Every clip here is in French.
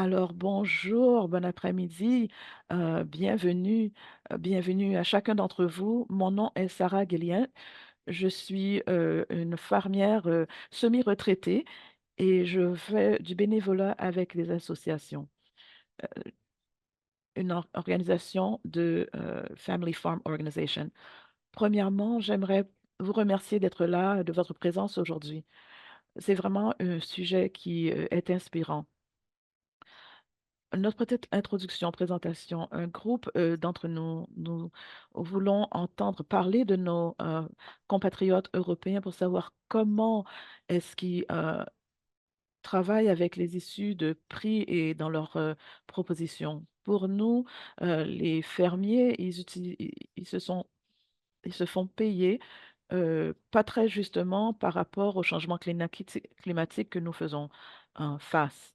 Alors, bonjour, bon après-midi, bienvenue, bienvenue à chacun d'entre vous. Mon nom est Sarah Guélien. Je suis une fermière semi-retraitée et je fais du bénévolat avec les associations, une organisation de Family Farm Organization. Premièrement, j'aimerais vous remercier d'être là, de votre présence aujourd'hui. C'est vraiment un sujet qui est inspirant. Notre petite introduction, présentation. Un groupe d'entre nous, nous voulons entendre parler de nos compatriotes européens pour savoir comment est-ce qu'ils travaillent avec les issues de prix et dans leurs propositions. Pour nous, les fermiers, ils se font payer pas très justement par rapport au changement climatique que nous faisons face.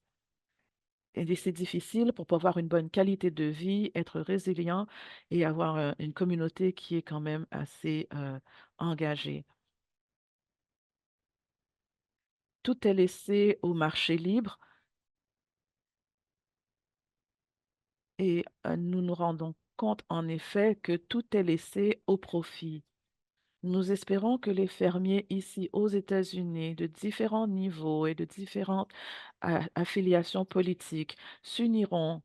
Et c'est difficile pour pouvoir une bonne qualité de vie, être résilient et avoir une communauté qui est quand même assez engagée. Tout est laissé au marché libre et nous nous rendons compte en effet que tout est laissé au profit. Nous espérons que les fermiers ici aux États-Unis de différents niveaux et de différentes affiliations politiques s'uniront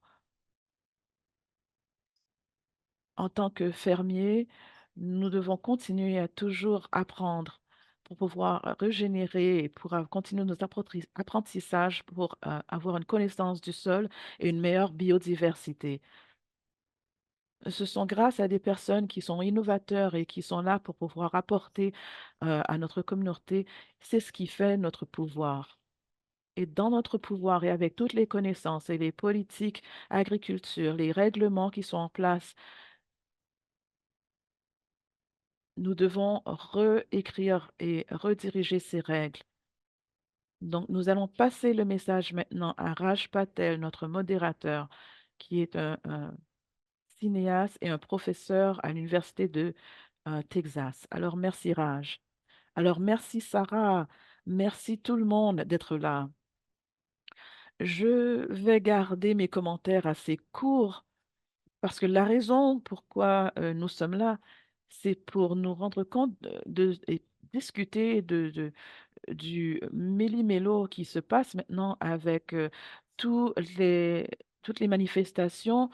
en tant que fermier, nous devons continuer à toujours apprendre pour pouvoir régénérer et pour continuer nos apprentissages pour avoir une connaissance du sol et une meilleure biodiversité. Ce sont grâce à des personnes qui sont innovateurs et qui sont là pour pouvoir apporter à notre communauté, c'est ce qui fait notre pouvoir. Et dans notre pouvoir et avec toutes les connaissances et les politiques, agriculture, les règlements qui sont en place, nous devons réécrire et rediriger ces règles. Donc, nous allons passer le message maintenant à Raj Patel, notre modérateur, qui est un cinéaste et un professeur à l'Université de Texas. Alors, merci Raj. Alors, merci Sarah. Merci tout le monde d'être là. Je vais garder mes commentaires assez courts parce que la raison pourquoi nous sommes là, c'est pour nous rendre compte et discuter du méli-mélo qui se passe maintenant avec tous les, toutes les manifestations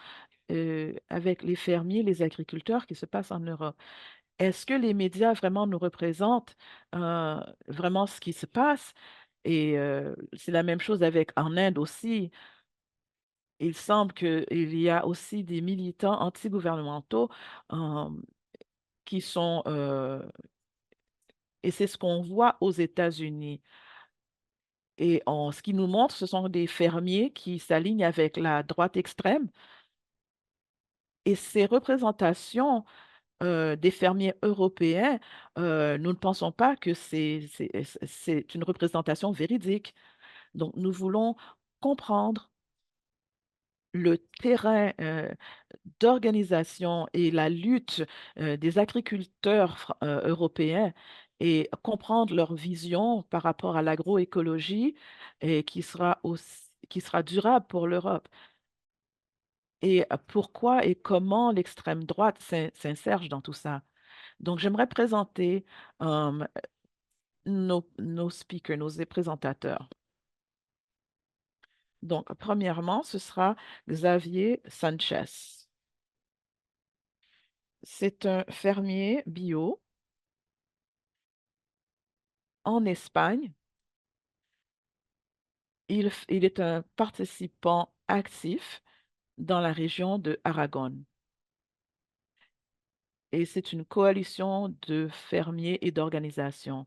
avec les fermiers, les agriculteurs qui se passent en Europe. Est-ce que les médias vraiment nous représentent vraiment ce qui se passe? Et c'est la même chose avec en Inde aussi. Il semble qu'il y a aussi des militants antigouvernementaux euh, qui sont, et c'est ce qu'on voit aux États-Unis. Et ce qui nous montre, ce sont des fermiers qui s'alignent avec la droite extrême. Et ces représentations des fermiers européens, nous ne pensons pas que c'est une représentation véridique. Donc, nous voulons comprendre le terrain d'organisation et la lutte des agriculteurs européens et comprendre leur vision par rapport à l'agroécologie et qui sera durable pour l'Europe. Et pourquoi et comment l'extrême droite s'insère dans tout ça. Donc, j'aimerais présenter euh, nos speakers, nos présentateurs. Donc, premièrement, ce sera Xavier Sanchez. C'est un fermier bio en Espagne. Il est un participant actif dans la région de Aragon. Et c'est une coalition de fermiers et d'organisations.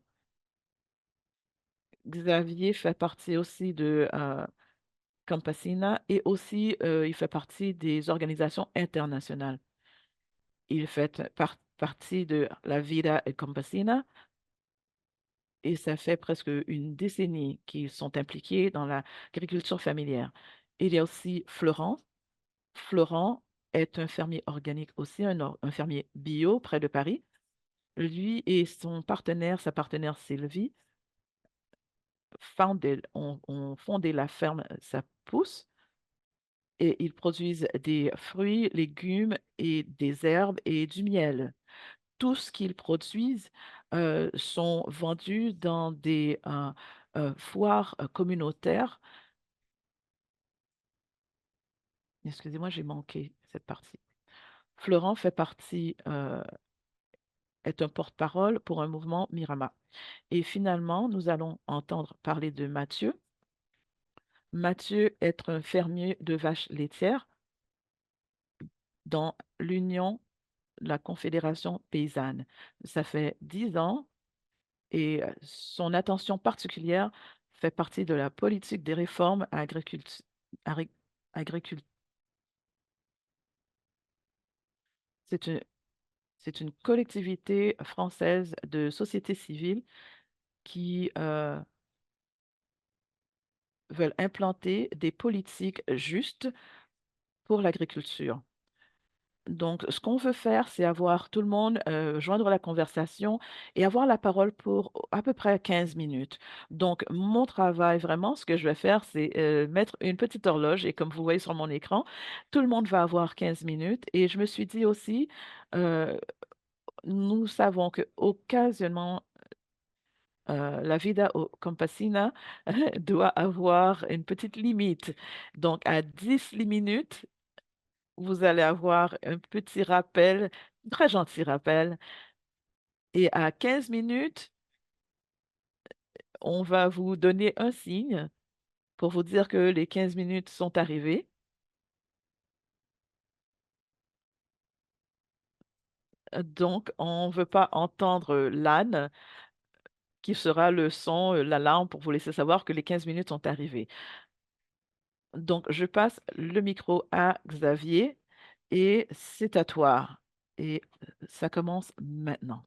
Xavier fait partie aussi de Campesina et aussi il fait partie des organisations internationales. Il fait partie de la Vida Campesina et ça fait presque une décennie qu'ils sont impliqués dans l'agriculture familière. Il y a aussi Florent. Florent est un fermier organique aussi, un fermier bio près de Paris. Lui et son partenaire, sa partenaire Sylvie, ont fondé la ferme Ça pousse et ils produisent des fruits, légumes et des herbes et du miel. Tout ce qu'ils produisent sont vendus dans des foires communautaires. Excusez-moi, j'ai manqué cette partie. Florent fait partie, est un porte-parole pour un mouvement Mirama. Et finalement, nous allons entendre parler de Mathieu. Mathieu est un fermier de vaches laitières dans l'Union, la Confédération paysanne. Ça fait 10 ans et son attention particulière fait partie de la politique des réformes agricul- C'est une, c'est une collectivité française de société civile qui veulent implanter des politiques justes pour l'agriculture. Donc, ce qu'on veut faire, c'est avoir tout le monde joindre la conversation et avoir la parole pour à peu près 15 minutes. Donc, mon travail, vraiment, ce que je vais faire, c'est mettre une petite horloge et comme vous voyez sur mon écran, tout le monde va avoir 15 minutes. Et je me suis dit aussi, euh, nous savons que occasionnellement, la vida campesina doit avoir une petite limite. Donc, à 10 minutes, vous allez avoir un petit rappel, un très gentil rappel. Et à 15 minutes, on va vous donner un signe pour vous dire que les 15 minutes sont arrivées. Donc, on ne veut pas entendre l'âne qui sera le son, l'alarme pour vous laisser savoir que les 15 minutes sont arrivées. Donc, je passe le micro à Xavier et c'est à toi. Et ça commence maintenant.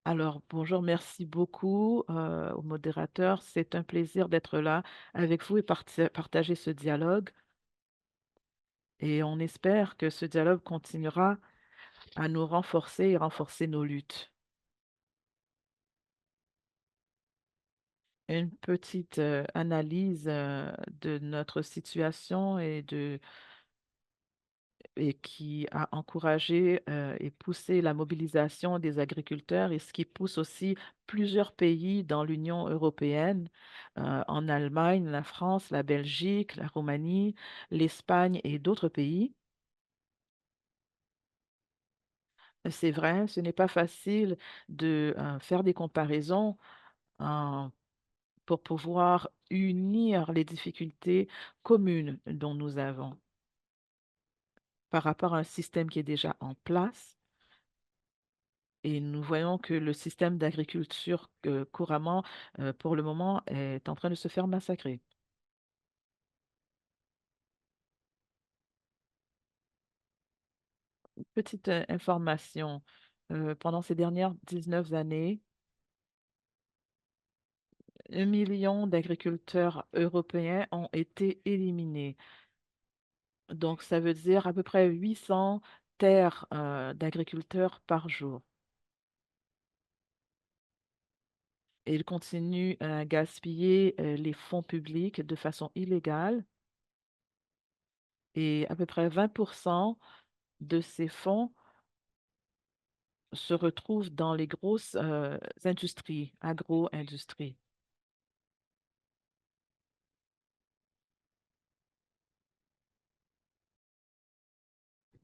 Alors, bonjour, merci beaucoup au modérateur. C'est un plaisir d'être là avec vous et partager ce dialogue. Et on espère que ce dialogue continuera à nous renforcer et renforcer nos luttes. Une petite analyse de notre situation et qui a encouragé et poussé la mobilisation des agriculteurs et ce qui pousse aussi plusieurs pays dans l'Union européenne, en Allemagne, la France, la Belgique, la Roumanie, l'Espagne et d'autres pays. C'est vrai, ce n'est pas facile de faire des comparaisons euh, pour pouvoir unir les difficultés communes dont nous avons par rapport à un système qui est déjà en place. Et nous voyons que le système d'agriculture couramment, pour le moment, est en train de se faire massacrer. Petite information, pendant ces dernières 19 années, 1 million d'agriculteurs européens ont été éliminés. Donc, ça veut dire à peu près 800 terres d'agriculteurs par jour. Et ils continuent à gaspiller les fonds publics de façon illégale et à peu près 20% de ces fonds se retrouvent dans les grosses industries, agro-industries.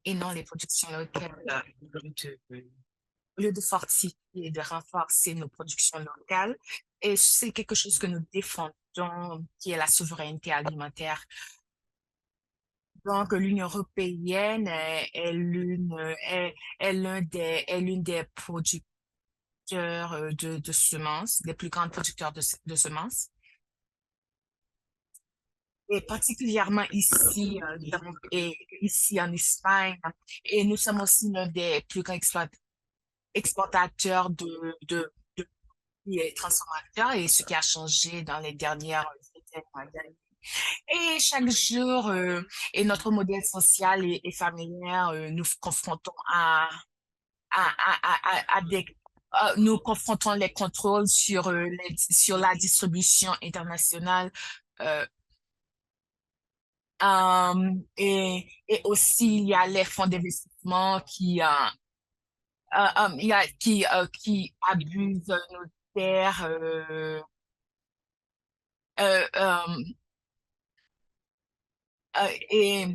Et non les productions locales. Au lieu de fortifier et de renforcer nos productions locales, et c'est quelque chose que nous défendons, qui est la souveraineté alimentaire. Donc, l'Union européenne est l'une des producteurs de semences, des plus grands producteurs de semences. Et particulièrement ici, ici en Espagne. Et nous sommes aussi l'un des plus grands exportateurs de et transformateurs et ce qui a changé dans les dernières années. Et chaque jour, et notre modèle social et familial, nous confrontons à des, nous confrontons les contrôles sur la distribution internationale. euh, et aussi, il y a les fonds d'investissement qui abusent nos terres. Euh, euh, et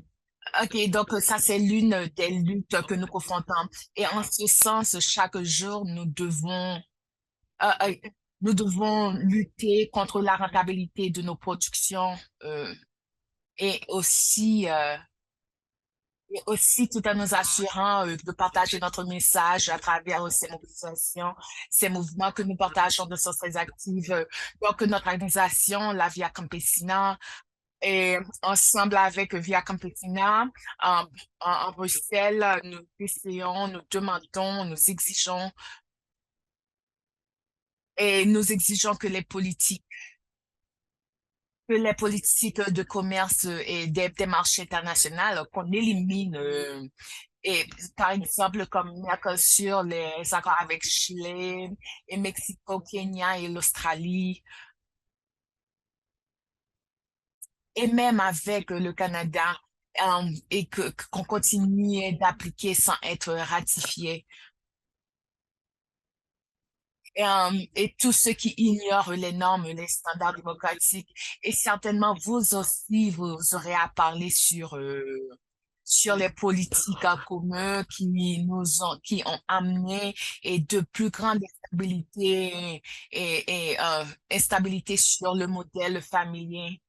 OK, donc ça, c'est l'une des luttes que nous confrontons. Et en ce sens, chaque jour, euh, euh, nous devons lutter contre la rentabilité de nos productions et aussi, euh, et aussi tout en nous assurant de partager notre message à travers ces mobilisations, ces mouvements que nous partageons de façon très active. Donc, notre organisation, la Via Campesina, et ensemble avec Via Campesina, en, en Bruxelles, nous essayons, nous demandons, nous exigeons que les politiques de commerce et des marchés internationaux, qu'on élimine, et par exemple, comme Mercosur, les accords avec Chili, et Mexico, Kenya et l'Australie, et même avec le Canada, et qu'on continue d'appliquer sans être ratifié. Et tous ceux qui ignorent les normes, les standards démocratiques. Et certainement, vous aussi, vous aurez à parler sur les politiques en commun qui ont amené et de plus grandes instabilités et instabilité sur le modèle familier.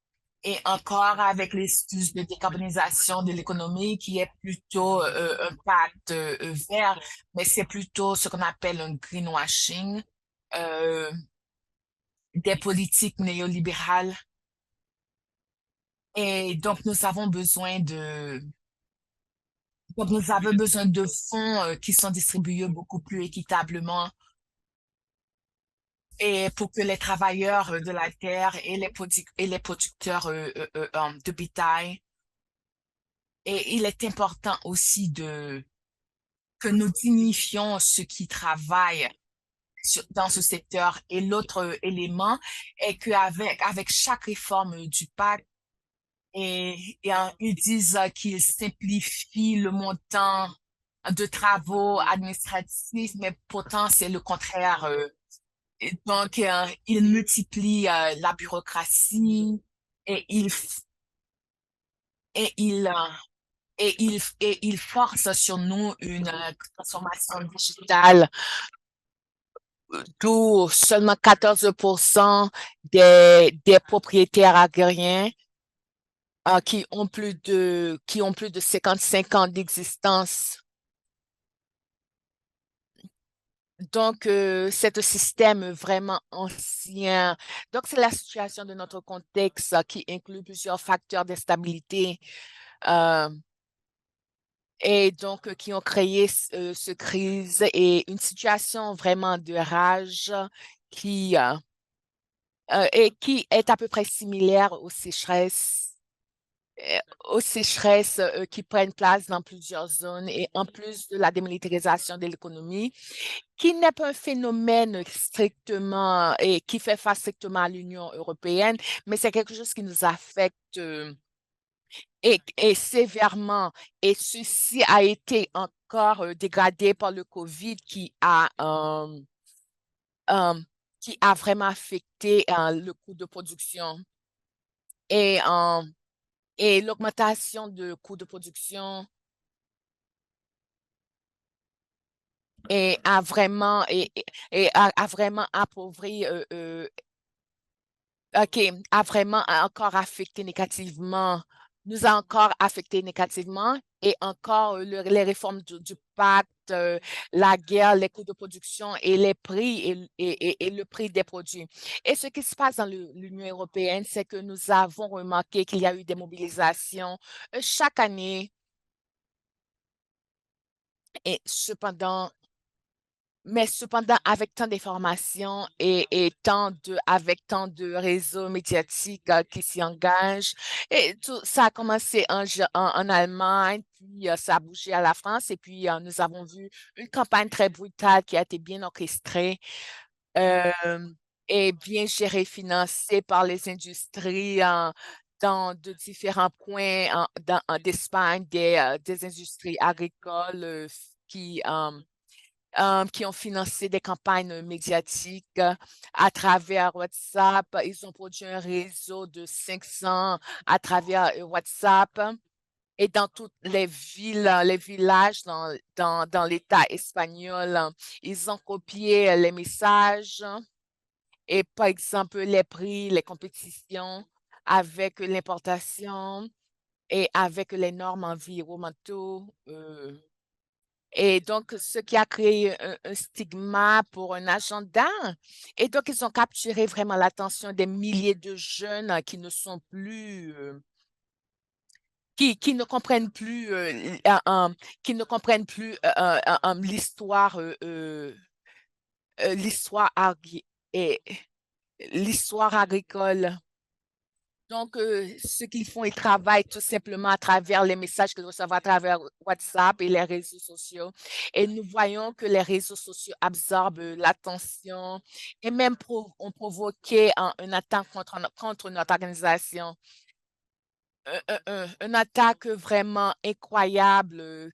Et encore avec l'excuse de décarbonisation de l'économie qui est plutôt un pacte vert, mais c'est plutôt ce qu'on appelle un greenwashing euh, des politiques néolibérales. Et donc nous avons besoin de fonds qui sont distribués beaucoup plus équitablement et pour que les travailleurs de la terre et les producteurs de bétail. Et il est important aussi que nous dignifions ceux qui travaillent dans ce secteur. Et l'autre élément est avec chaque réforme du pacte, ils disent qu'ils simplifient le montant de travaux administratifs, mais pourtant c'est le contraire. Et donc, ils multiplient la bureaucratie et et ils, euh, ils forcent sur nous une transformation digitale d'où seulement 14% des propriétaires agriens qui ont plus de 55 ans d'existence. Donc, c'est un système vraiment ancien. Donc, c'est la situation de notre contexte qui inclut plusieurs facteurs d'instabilité euh, et donc qui ont créé ce crise et une situation vraiment de rage qui, euh, et qui est à peu près similaire aux sécheresses qui prennent place dans plusieurs zones et en plus de la démilitarisation de l'économie, qui n'est pas un phénomène strictement et qui fait face strictement à l'Union européenne, mais c'est quelque chose qui nous affecte et sévèrement. Et ceci a été encore dégradé par le COVID euh, qui a vraiment affecté le coût de production. Et, euh, et l'augmentation de coûts de production a vraiment appauvri, OK, a vraiment encore affecté négativement, nous a encore affecté négativement et encore les réformes du pacte, la guerre, les coûts de production et les prix et le prix des produits. Et ce qui se passe dans l'Union européenne, c'est que nous avons remarqué qu'il y a eu des mobilisations chaque année et cependant, Mais cependant, avec tant d'informations et avec tant de réseaux médiatiques qui s'y engagent, et tout ça a commencé en Allemagne, puis ça a bougé à la France, et puis nous avons vu une campagne très brutale qui a été bien orchestrée euh, et bien gérée, financée par les industries dans de différents coins d'Espagne, des industries agricoles qui ont financé des campagnes médiatiques à travers WhatsApp. Ils ont produit un réseau de 500 à travers WhatsApp et dans toutes les villes, les villages dans l'État espagnol. Ils ont copié les messages et par exemple les prix, les compétitions avec l'importation et avec les normes environnementaux. Et donc, ce qui a créé un stigma pour un agenda. Et donc, ils ont capturé vraiment l'attention des milliers de jeunes qui ne sont plus, qui ne comprennent plus, qui ne comprennent plus l'histoire et l'histoire agricole. Donc, ce qu'ils font, ils travaillent tout simplement à travers les messages qu'ils reçoivent à travers WhatsApp et les réseaux sociaux. Et nous voyons que les réseaux sociaux absorbent l'attention et même ont provoqué une attaque contre notre organisation. Une attaque vraiment incroyable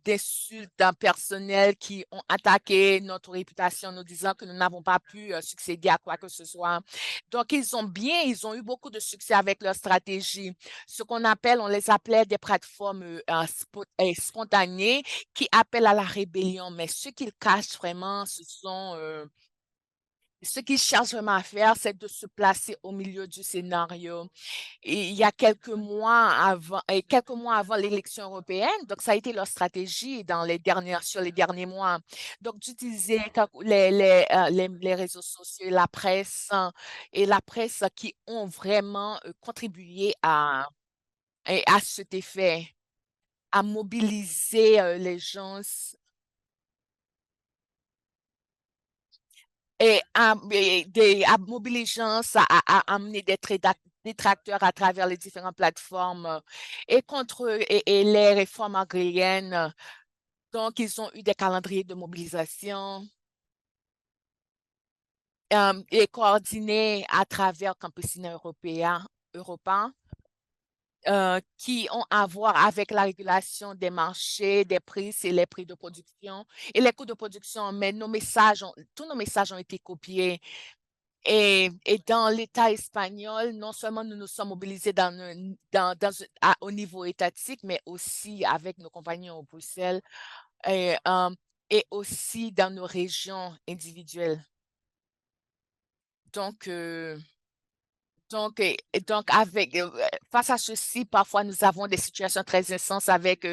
d'insultes d'un personnel qui ont attaqué notre réputation, nous disant que nous n'avons pas pu succéder à quoi que ce soit. Donc, ils ont eu beaucoup de succès avec leur stratégie. On les appelait des plateformes spontanées qui appellent à la rébellion. Mais ce qu'ils cachent vraiment, ce qu'ils cherchent vraiment à faire, c'est de se placer au milieu du scénario. Et il y a quelques mois avant l'élection européenne, donc ça a été leur stratégie sur les derniers mois. Donc, d'utiliser les réseaux sociaux, et la presse qui ont vraiment contribué à cet effet, à mobiliser les gens à mobiliser les gens à amener détracteurs à travers les différentes plateformes et les réformes agrariennes. Donc, ils ont eu des calendriers de mobilisation et coordonnés à travers Campesina Europa qui ont à voir avec la régulation des marchés, des prix et les prix de production et les coûts de production. Mais tous nos messages ont été copiés. Et dans l'État espagnol, non seulement nous nous sommes mobilisés au niveau étatique, mais aussi avec nos compagnons au Bruxelles et, et aussi dans nos régions individuelles. Donc, face à ceci, parfois nous avons des situations très intenses avec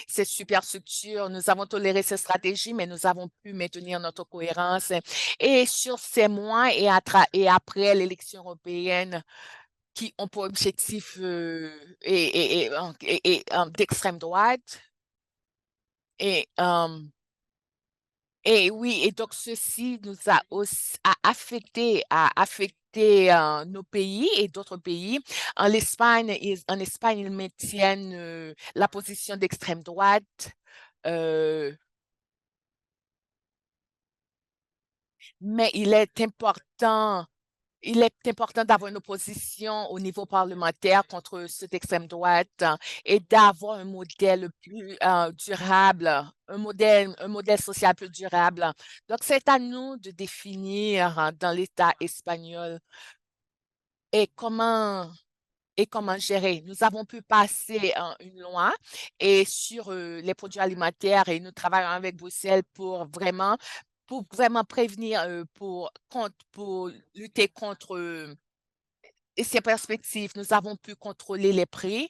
ces superstructures. Nous avons toléré ces stratégies, mais nous avons pu maintenir notre cohérence. Et sur ces mois et après l'élection européenne, qui ont pour objectif d'extrême droite. Et, euh, et oui, et donc ceci nous a aussi a affecté nos pays et d'autres pays. En Espagne, ils maintiennent la position d'extrême droite. euh, mais il est important d'avoir une opposition au niveau parlementaire contre cette extrême droite et d'avoir un modèle plus durable, un modèle social plus durable. Donc, c'est à nous de définir dans l'État espagnol et comment et comment gérer. Nous avons pu passer une loi et sur les produits alimentaires et nous travaillons avec Bruxelles pour vraiment prévenir, pour lutter contre ces perspectives. Nous avons pu contrôler les prix.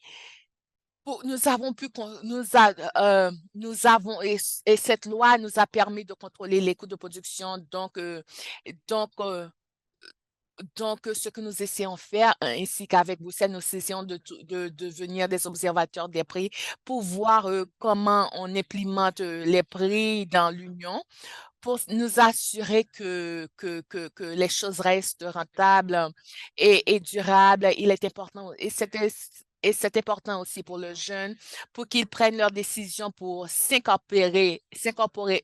Nous avons pu, con- nous avons, et cette loi nous a permis de contrôler les coûts de production. Donc, Donc, ce que nous essayons de faire, ainsi qu'avec Bruxelles, nous essayons de devenir des observateurs des prix pour voir comment on implémente les prix dans l'Union pour nous assurer que les choses restent rentables et durables. Il est important, et c'est important aussi pour le jeune, pour qu'ils prennent leurs décisions pour s'incorporer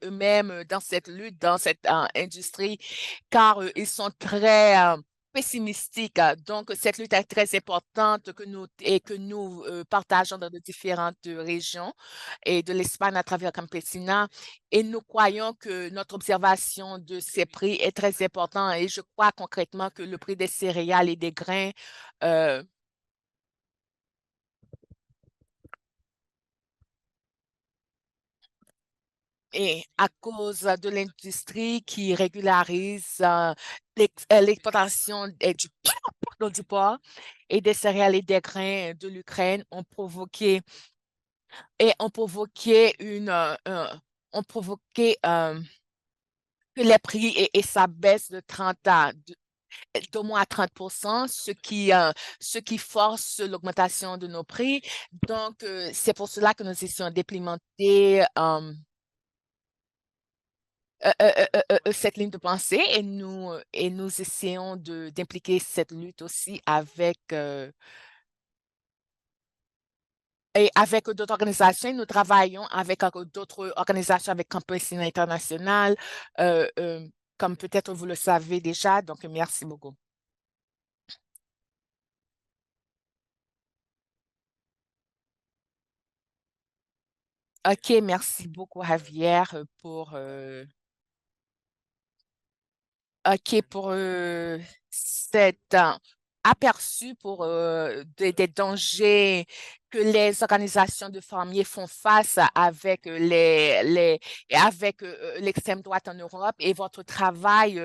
eux-mêmes dans cette lutte, dans cette industrie, car ils sont très pessimistiques. Donc, cette lutte est très importante que nous partageons dans de différentes régions et de l'Espagne à travers Campesina. Et nous croyons que notre observation de ces prix est très importante. Et je crois concrètement que le prix des céréales et des grains euh, est à cause de l'industrie qui régularise l'exportation pardon, du porc et des céréales et des grains de l'Ukraine ont provoqué ont provoqué que les prix et ça baisse de 30 d'au moins à 30%, ce qui force l'augmentation de nos prix. Donc, c'est pour cela que nous essayons d'implémenter cette ligne de pensée et nous essayons d'impliquer cette lutte aussi avec d'autres organisations. Nous travaillons avec d'autres organisations, avec Campesine International, euh, euh, comme peut-être vous le savez déjà. Donc, merci beaucoup. OK, merci beaucoup, Javier, pour cet aperçu pour des dangers que les organisations de fermiers font face avec avec l'extrême droite en Europe et votre travail.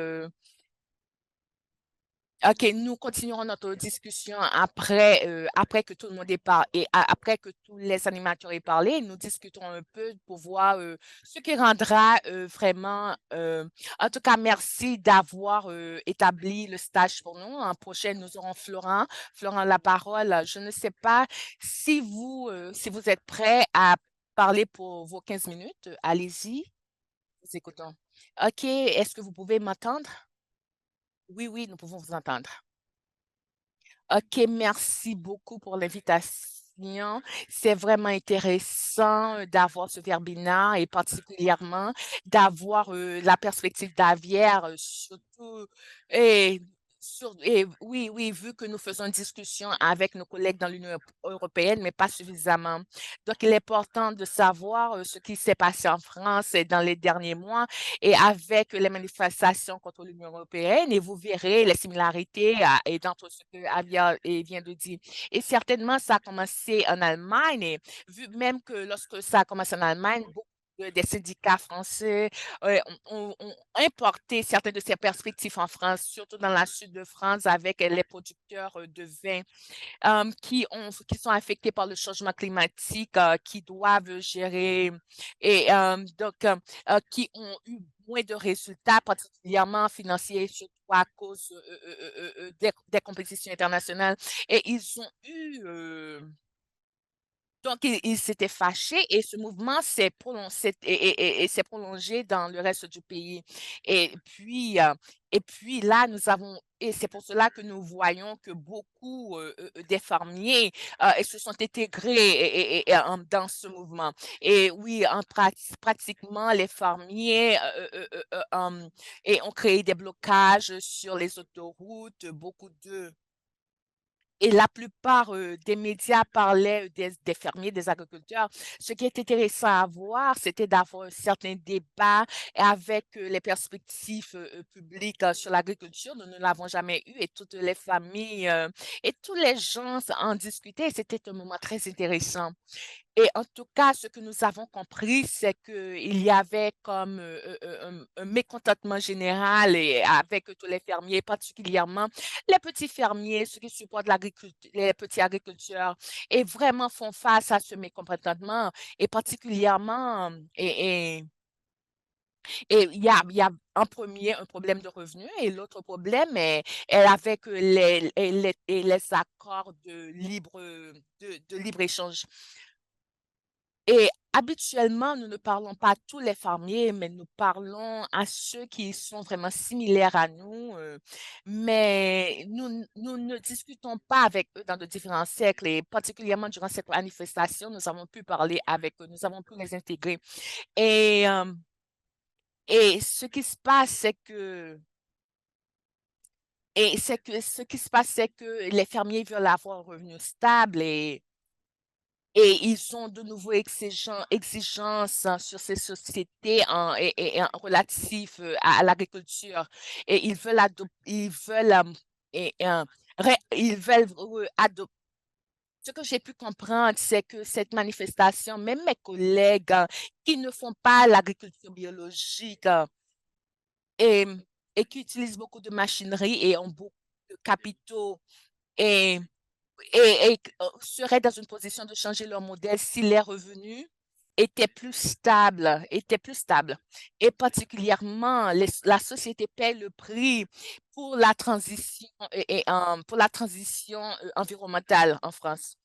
OK, nous continuerons notre discussion après que tout le monde ait parlé et après que tous les animateurs aient parlé. Nous discuterons un peu pour voir ce qui rendra vraiment. En tout cas, merci d'avoir établi le stage pour nous. En prochain, nous aurons Florent. Florent, la parole. Je ne sais pas si vous êtes prêt à parler pour vos 15 minutes. Allez-y, nous écoutons. OK, est-ce que vous pouvez m'entendre? Oui, oui, nous pouvons vous entendre. OK, merci beaucoup pour l'invitation. C'est vraiment intéressant d'avoir ce webinaire et particulièrement d'avoir la perspective d'Avière, surtout et, et oui, oui, vu que nous faisons une discussion avec nos collègues dans l'Union européenne, mais pas suffisamment. Donc, il est important de savoir ce qui s'est passé en France dans les derniers mois et avec les manifestations contre l'Union européenne, et vous verrez les similarités et entre ce que Avia vient de dire. Et certainement, ça a commencé en Allemagne, et vu même que lorsque ça a commencé en Allemagne, beaucoup des syndicats français ont importé certaines de ces perspectives en France, surtout dans la sud de France, avec les producteurs de vin qui sont affectés par le changement climatique, qui doivent gérer et qui ont eu moins de résultats, particulièrement financiers, surtout à cause des compétitions internationales. Et ils ont eu donc, ils s'étaient fâchés et ce mouvement s'est prolongé, et s'est prolongé dans le reste du pays. Et puis, euh, et puis là, et c'est pour cela que nous voyons que beaucoup des fermiers se sont intégrés dans ce mouvement. Et oui, pratiquement, les fermiers et ont créé des blocages sur les autoroutes, beaucoup de et la plupart des médias parlaient des fermiers, des agriculteurs. Ce qui est intéressant à voir, c'était d'avoir un certain débat avec les perspectives publiques sur l'agriculture. Nous ne l'avons jamais eu et toutes les familles et tous les gens en discutaient. C'était un moment très intéressant. Et en tout cas, ce que nous avons compris, c'est qu'il y avait comme un mécontentement général et avec tous les fermiers, particulièrement les petits fermiers, ceux qui supportent l'agriculture, les petits agriculteurs, et vraiment font face à ce mécontentement, et particulièrement, Et il y a un premier, un problème de revenu, et l'autre problème est avec les accords de libre-échange. Et habituellement, nous ne parlons pas à tous les fermiers, mais nous parlons à ceux qui sont vraiment similaires à nous. Mais nous ne discutons pas avec eux dans de différents cercles, et particulièrement durant cette manifestation, nous avons pu parler avec eux, nous avons pu les intégrer. Et, euh, et ce qui se passe, ce qui se passe, c'est que les fermiers veulent avoir un revenu stable, et ils ont de nouveaux exigences sur ces sociétés en relatif à l'agriculture. Et ils veulent, ils veulent adopter. Ce que j'ai pu comprendre, c'est que cette manifestation, même mes collègues qui ne font pas l'agriculture biologique et, et qui utilisent beaucoup de machinerie et ont beaucoup de capitaux, et seraient dans une position de changer leur modèle si les revenus étaient plus stables. Et particulièrement, la société paie le prix pour la transition, pour la transition environnementale en France.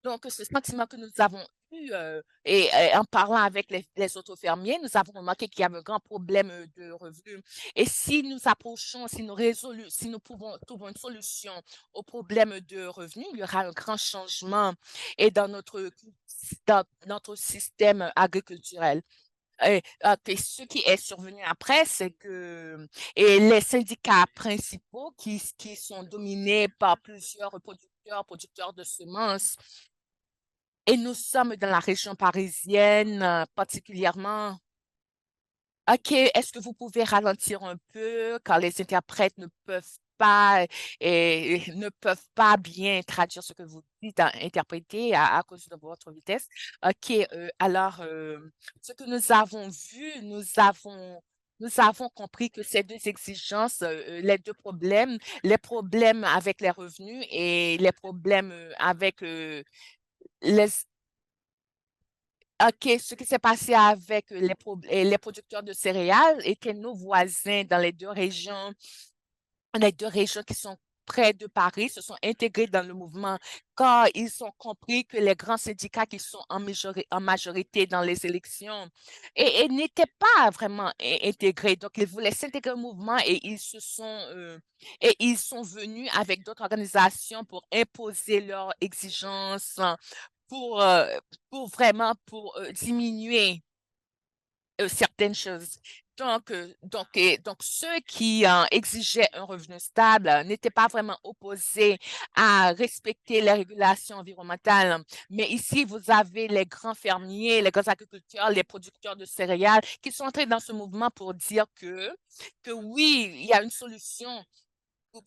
Donc, ce sentiment que nous avons eu, en parlant avec les autres fermiers, nous avons remarqué qu'il y avait un grand problème de revenus. Et si nous approchons, si nous pouvons trouver une solution au problème de revenus, il y aura un grand changement et dans notre système agriculturel. Et ce qui est survenu après, c'est que les syndicats principaux qui sont dominés par plusieurs producteurs de semences, et nous sommes dans la région parisienne, particulièrement. OK, est-ce que vous pouvez ralentir un peu car les interprètes ne peuvent pas bien traduire ce que vous dites, interpréter à cause de votre vitesse. OK, ce que nous avons vu, nous avons compris que ces deux exigences, les problèmes avec les revenus et les problèmes avec les OK, ce qui s'est passé avec les producteurs de céréales et que nos voisins dans les deux régions qui sont près de Paris se sont intégrés dans le mouvement car ils ont compris que les grands syndicats qui sont en majorité dans les élections et n'étaient pas vraiment intégrés. Donc, ils voulaient s'intégrer au mouvement, et ils sont venus avec d'autres organisations pour imposer leurs exigences pour, euh, pour diminuer certaines choses. Donc, ceux qui exigeaient un revenu stable n'étaient pas vraiment opposés à respecter les régulations environnementales. Mais ici, vous avez les grands fermiers, les grands agriculteurs, les producteurs de céréales qui sont entrés dans ce mouvement pour dire que oui, il y a une solution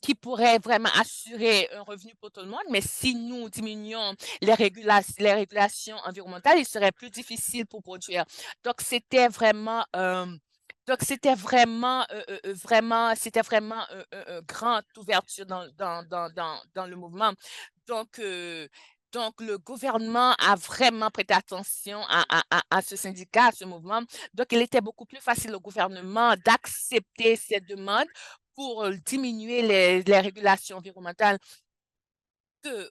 qui pourrait vraiment assurer un revenu pour tout le monde, mais si nous diminuons les régulations environnementales, il serait plus difficile pour produire. Donc, c'était vraiment grande ouverture dans le mouvement. Donc, euh, donc, le gouvernement a vraiment prêté attention à ce syndicat, à ce mouvement. Donc, il était beaucoup plus facile au gouvernement d'accepter ces demandes pour diminuer les régulations environnementales que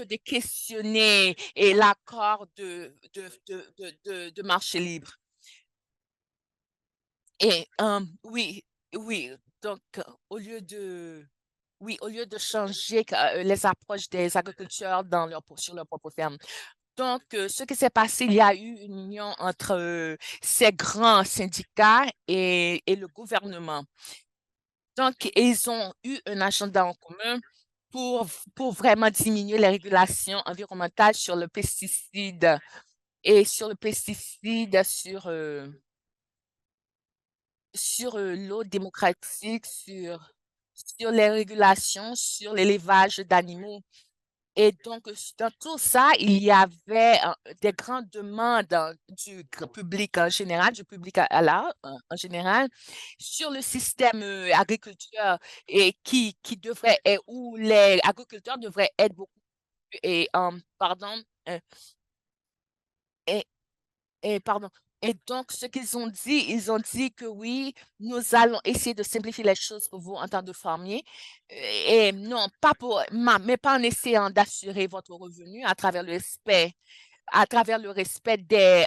de questionner et l'accord de marché libre. Et oui, oui, donc au lieu de changer les approches des agriculteurs sur leur propre ferme. Donc, ce qui s'est passé, il y a eu une union entre ces grands syndicats et le gouvernement. Donc, ils ont eu un agenda en commun pour, pour vraiment diminuer les régulations environnementales sur le pesticide et sur le pesticide, sur l'eau démocratique, sur les régulations, sur l'élevage d'animaux. Et donc, dans tout ça, il y avait des grandes demandes public en général, du public en général, sur le système agriculteur qui devrait, et où les agriculteurs devraient être beaucoup, et, pardon, euh, et, pardon. Et donc, ce qu'ils ont dit, ils ont dit que oui, nous allons essayer de simplifier les choses pour vous en tant que fermier. Et non, pas pour, mais pas en essayant d'assurer votre revenu à travers le respect des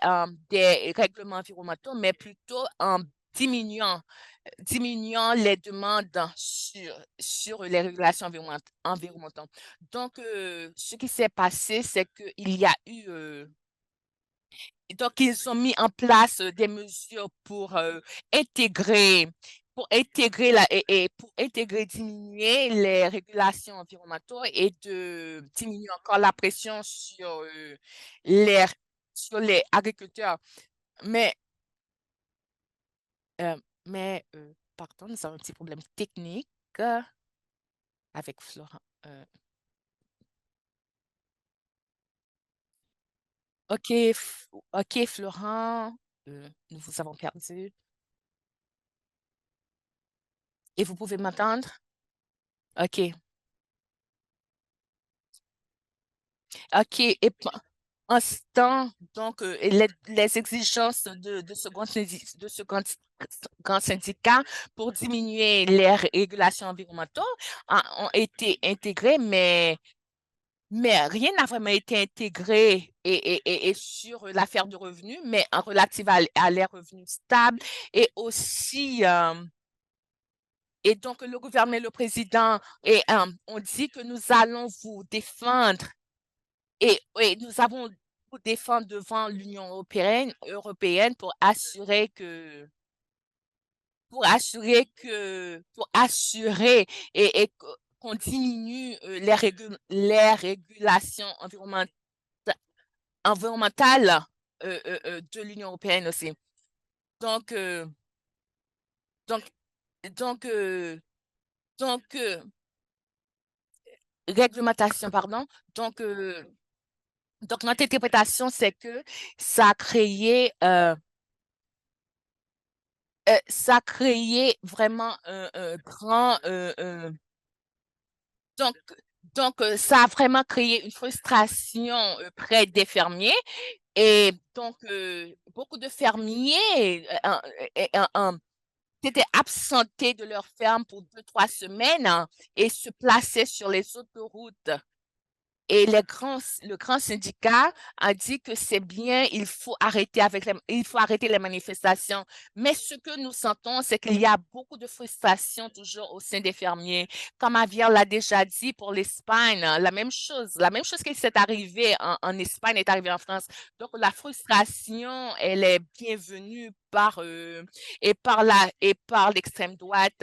règlements environnementaux, mais plutôt en diminuant, diminuant les demandes sur les régulations environnementales. Donc, ce qui s'est passé, c'est qu'il y a eu, donc, ils ont mis en place des mesures intégrer, pour intégrer, diminuer les régulations environnementales et de diminuer encore la pression les, sur les agriculteurs. Mais, pardon, nous avons un petit problème technique avec Florent. Euh, OK, OK, Florent, nous vous avons perdu. Et vous pouvez m'entendre? OK. OK. En ce temps, donc, et les exigences de ce grand syndicat pour diminuer les régulations environnementales ont été intégrées, mais rien n'a vraiment été intégré et sur l'affaire de revenus, mais en relative à les revenus stables et aussi, et donc le gouvernement et le président ont dit que nous allons vous défendre et nous avons nous défendre devant l'Union européenne pour assurer qu'on diminue les régulations environnementales de l'Union européenne aussi. Donc, donc, donc, donc, réglementation, pardon. Donc, euh, donc, notre interprétation, c'est que ça a créé, euh, ça a créé vraiment un grand, donc, ça a vraiment créé une frustration près des fermiers. Et donc, beaucoup de fermiers s'étaient absentés de leur ferme pour 2, 3 semaines et se plaçaient sur les autoroutes. Et le grand syndicat a dit que c'est bien, il faut arrêter les manifestations. Mais ce que nous sentons, c'est qu'il y a beaucoup de frustration toujours au sein des fermiers. Comme Javier l'a déjà dit pour l'Espagne, la même chose qui s'est arrivée en Espagne est arrivée en France. Donc la frustration, elle est bienvenue et par l'extrême droite.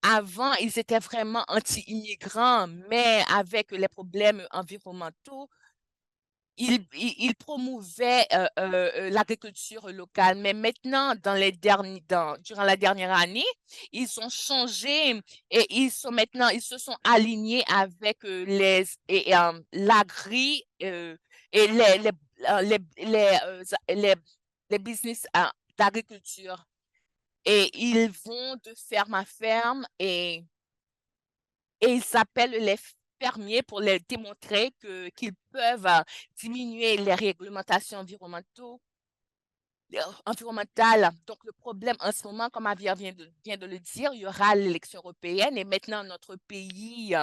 Avant, ils étaient vraiment anti-immigrants, mais avec les problèmes environnementaux, ils promouvaient l'agriculture locale. Mais maintenant, durant la dernière année, ils ont changé et ils se sont alignés avec et les business d'agriculture. Et ils vont de ferme à ferme et ils s'appellent les fermiers pour leur démontrer qu'ils peuvent diminuer les réglementations environnementales. Donc, le problème en ce moment, comme Javier vient de le dire, il y aura l'élection européenne et maintenant notre pays,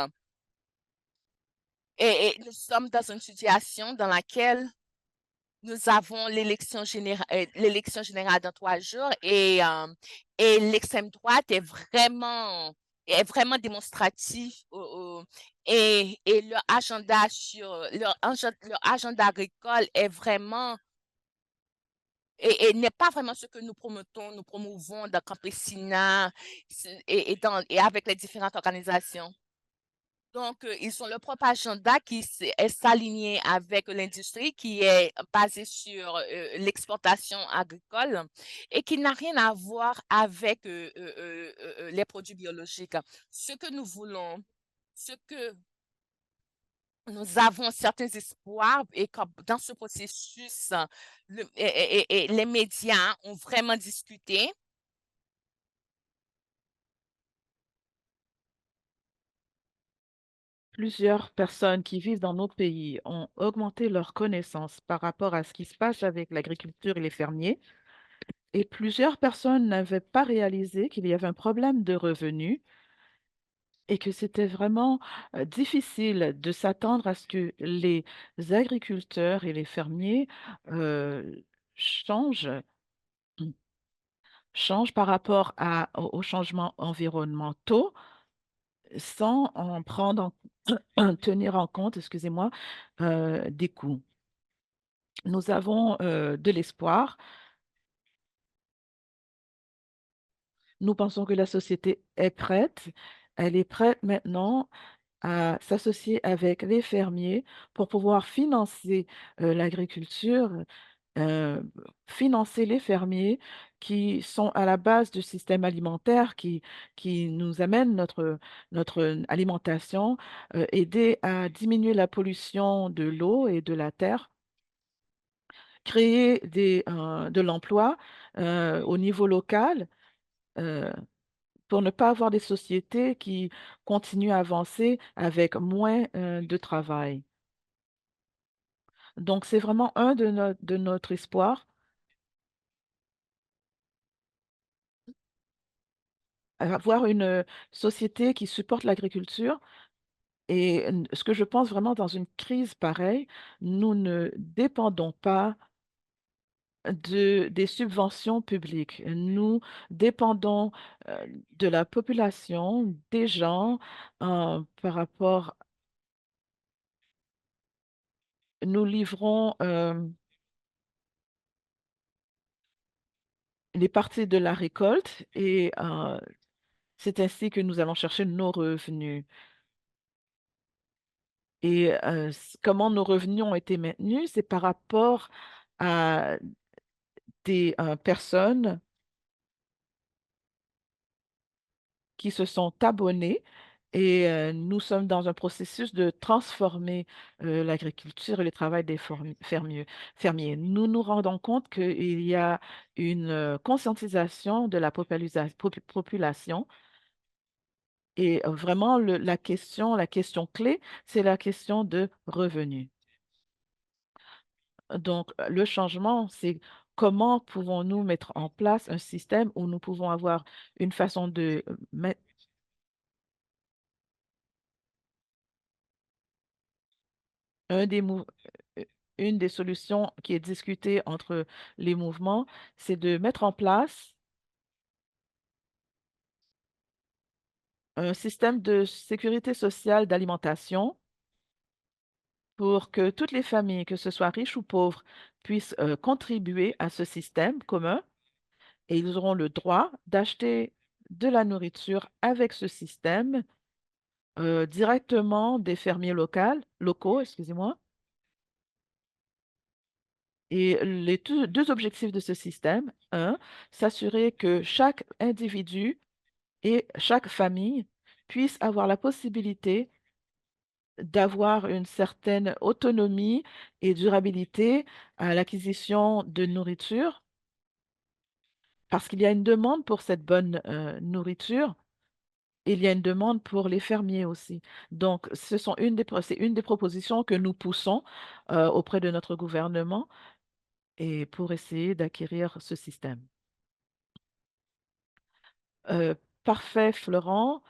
et nous sommes dans une situation dans laquelle nous avons l'élection générale dans 3 jours et l'extrême droite est vraiment démonstratif et leur agenda agricole est vraiment et n'est pas vraiment ce que nous promouvons dans Campesina et avec les différentes organisations. Donc, ils ont leur propre agenda est s'aligner avec l'industrie qui est basée sur l'exportation agricole et qui n'a rien à voir avec les produits biologiques. Ce que nous voulons, ce que nous avons certains espoirs et comme dans ce processus, et les médias ont vraiment discuté. Plusieurs personnes qui vivent dans notre pays ont augmenté leurs connaissances par rapport à ce qui se passe avec l'agriculture et les fermiers. et plusieurs personnes n'avaient pas réalisé qu'il y avait un problème de revenus et que c'était vraiment difficile de s'attendre à ce que les agriculteurs et les fermiers euh, changent, changent par rapport aux changements environnementaux sans en prendre tenir en compte, excusez-moi, des coûts. Nous avons de l'espoir. Nous pensons que la société est prête. Elle est prête maintenant à s'associer avec les fermiers pour pouvoir financer l'agriculture, euh, financer les fermiers qui sont à la base du système alimentaire qui nous amène notre alimentation, aider à diminuer la pollution de l'eau et de la terre, créer de l'emploi au niveau local. euh, pour ne pas avoir des sociétés qui continuent à avancer avec moins de travail. Donc, c'est vraiment un de notre espoir, avoir une société qui supporte l'agriculture. Et ce que je pense vraiment dans une crise pareille, nous ne dépendons pas des subventions publiques. Nous dépendons de la population, des gens, par rapport, nous livrons les parties de la récolte et c'est ainsi que nous allons chercher nos revenus. Et comment nos revenus ont été maintenus, c'est par rapport à des personnes qui se sont abonnées et nous sommes dans un processus de transformer l'agriculture et le travail des fermiers. Nous nous rendons compte qu'il y a une conscientisation de la population. Et vraiment, la question clé, c'est la question de revenus. Donc, le changement, c'est comment pouvons-nous mettre en place un système où nous pouvons avoir une façon de mettre un des mou- euh, une des solutions qui est discutée entre les mouvements, c'est de mettre en place un système de sécurité sociale d'alimentation pour que toutes les familles, que ce soit riches ou pauvres, puissent contribuer à ce système commun et ils auront le droit d'acheter de la nourriture avec ce système directement des fermiers locaux, excusez-moi. Et les deux objectifs de ce système, un, s'assurer que chaque individu et chaque famille puisse avoir la possibilité d'avoir une certaine autonomie et durabilité à l'acquisition de nourriture, parce qu'il y a une demande pour cette bonne nourriture. Il y a une demande pour les fermiers aussi. Donc, c'est une des propositions que nous poussons auprès de notre gouvernement et pour essayer d'acquérir ce système. Euh, Parfait, Florent.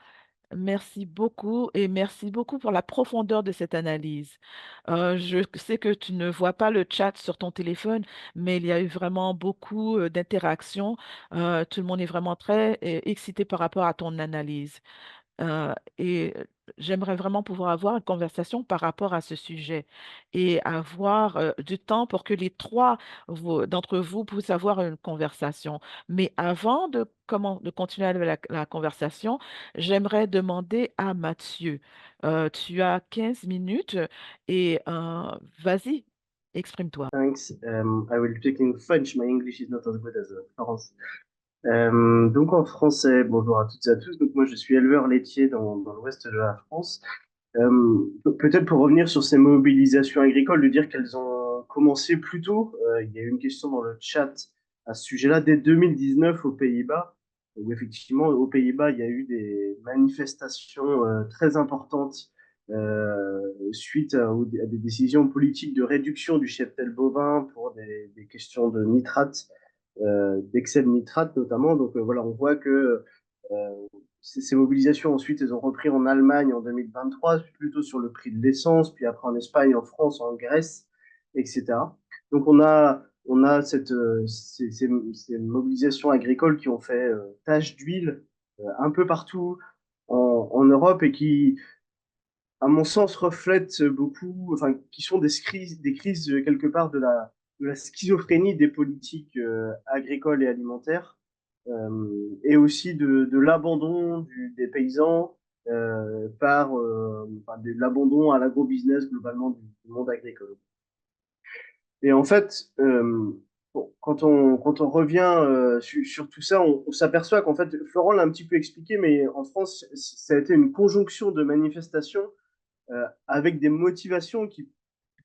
Merci beaucoup et merci beaucoup pour la profondeur de cette analyse. Je sais que tu ne vois pas le chat sur ton téléphone, mais il y a eu vraiment beaucoup d'interactions. Tout le monde est vraiment très excité par rapport à ton analyse. Et j'aimerais vraiment pouvoir avoir une conversation par rapport à ce sujet et avoir du temps pour que les trois d'entre vous puissent avoir une conversation. Mais avant de continuer avec la conversation, j'aimerais demander à Mathieu, tu as 15 minutes et vas-y, exprime-toi. Thanks. I will speak in French. My English is not as good as Florence. Donc en français, bonjour à toutes et à tous. Donc moi je suis éleveur laitier dans l'ouest de la France. Peut-être pour revenir sur ces mobilisations agricoles, de dire qu'elles ont commencé plus tôt. Il y a eu une question dans le chat à ce sujet-là dès 2019 aux Pays-Bas, où effectivement aux Pays-Bas il y a eu des manifestations très importantes suite à des décisions politiques de réduction du cheptel bovin pour des questions de nitrates d'excès de nitrate notamment. Donc voilà, on voit que ces mobilisations ensuite, elles ont repris en Allemagne en 2023, plutôt sur le prix de l'essence, puis après en Espagne, en France, en Grèce, etc. Donc on a ces mobilisations agricoles qui ont fait tache d'huile un peu partout en Europe et qui, à mon sens, reflètent beaucoup, enfin, qui sont des crises quelque part de la schizophrénie des politiques agricoles et alimentaires, et aussi de l'abandon des paysans enfin, de l'abandon à l'agrobusiness globalement du monde agricole. Et en fait, bon, quand on revient sur tout ça, on s'aperçoit qu'en fait, Florent l'a un petit peu expliqué, mais en France, ça a été une conjonction de manifestations avec des motivations qui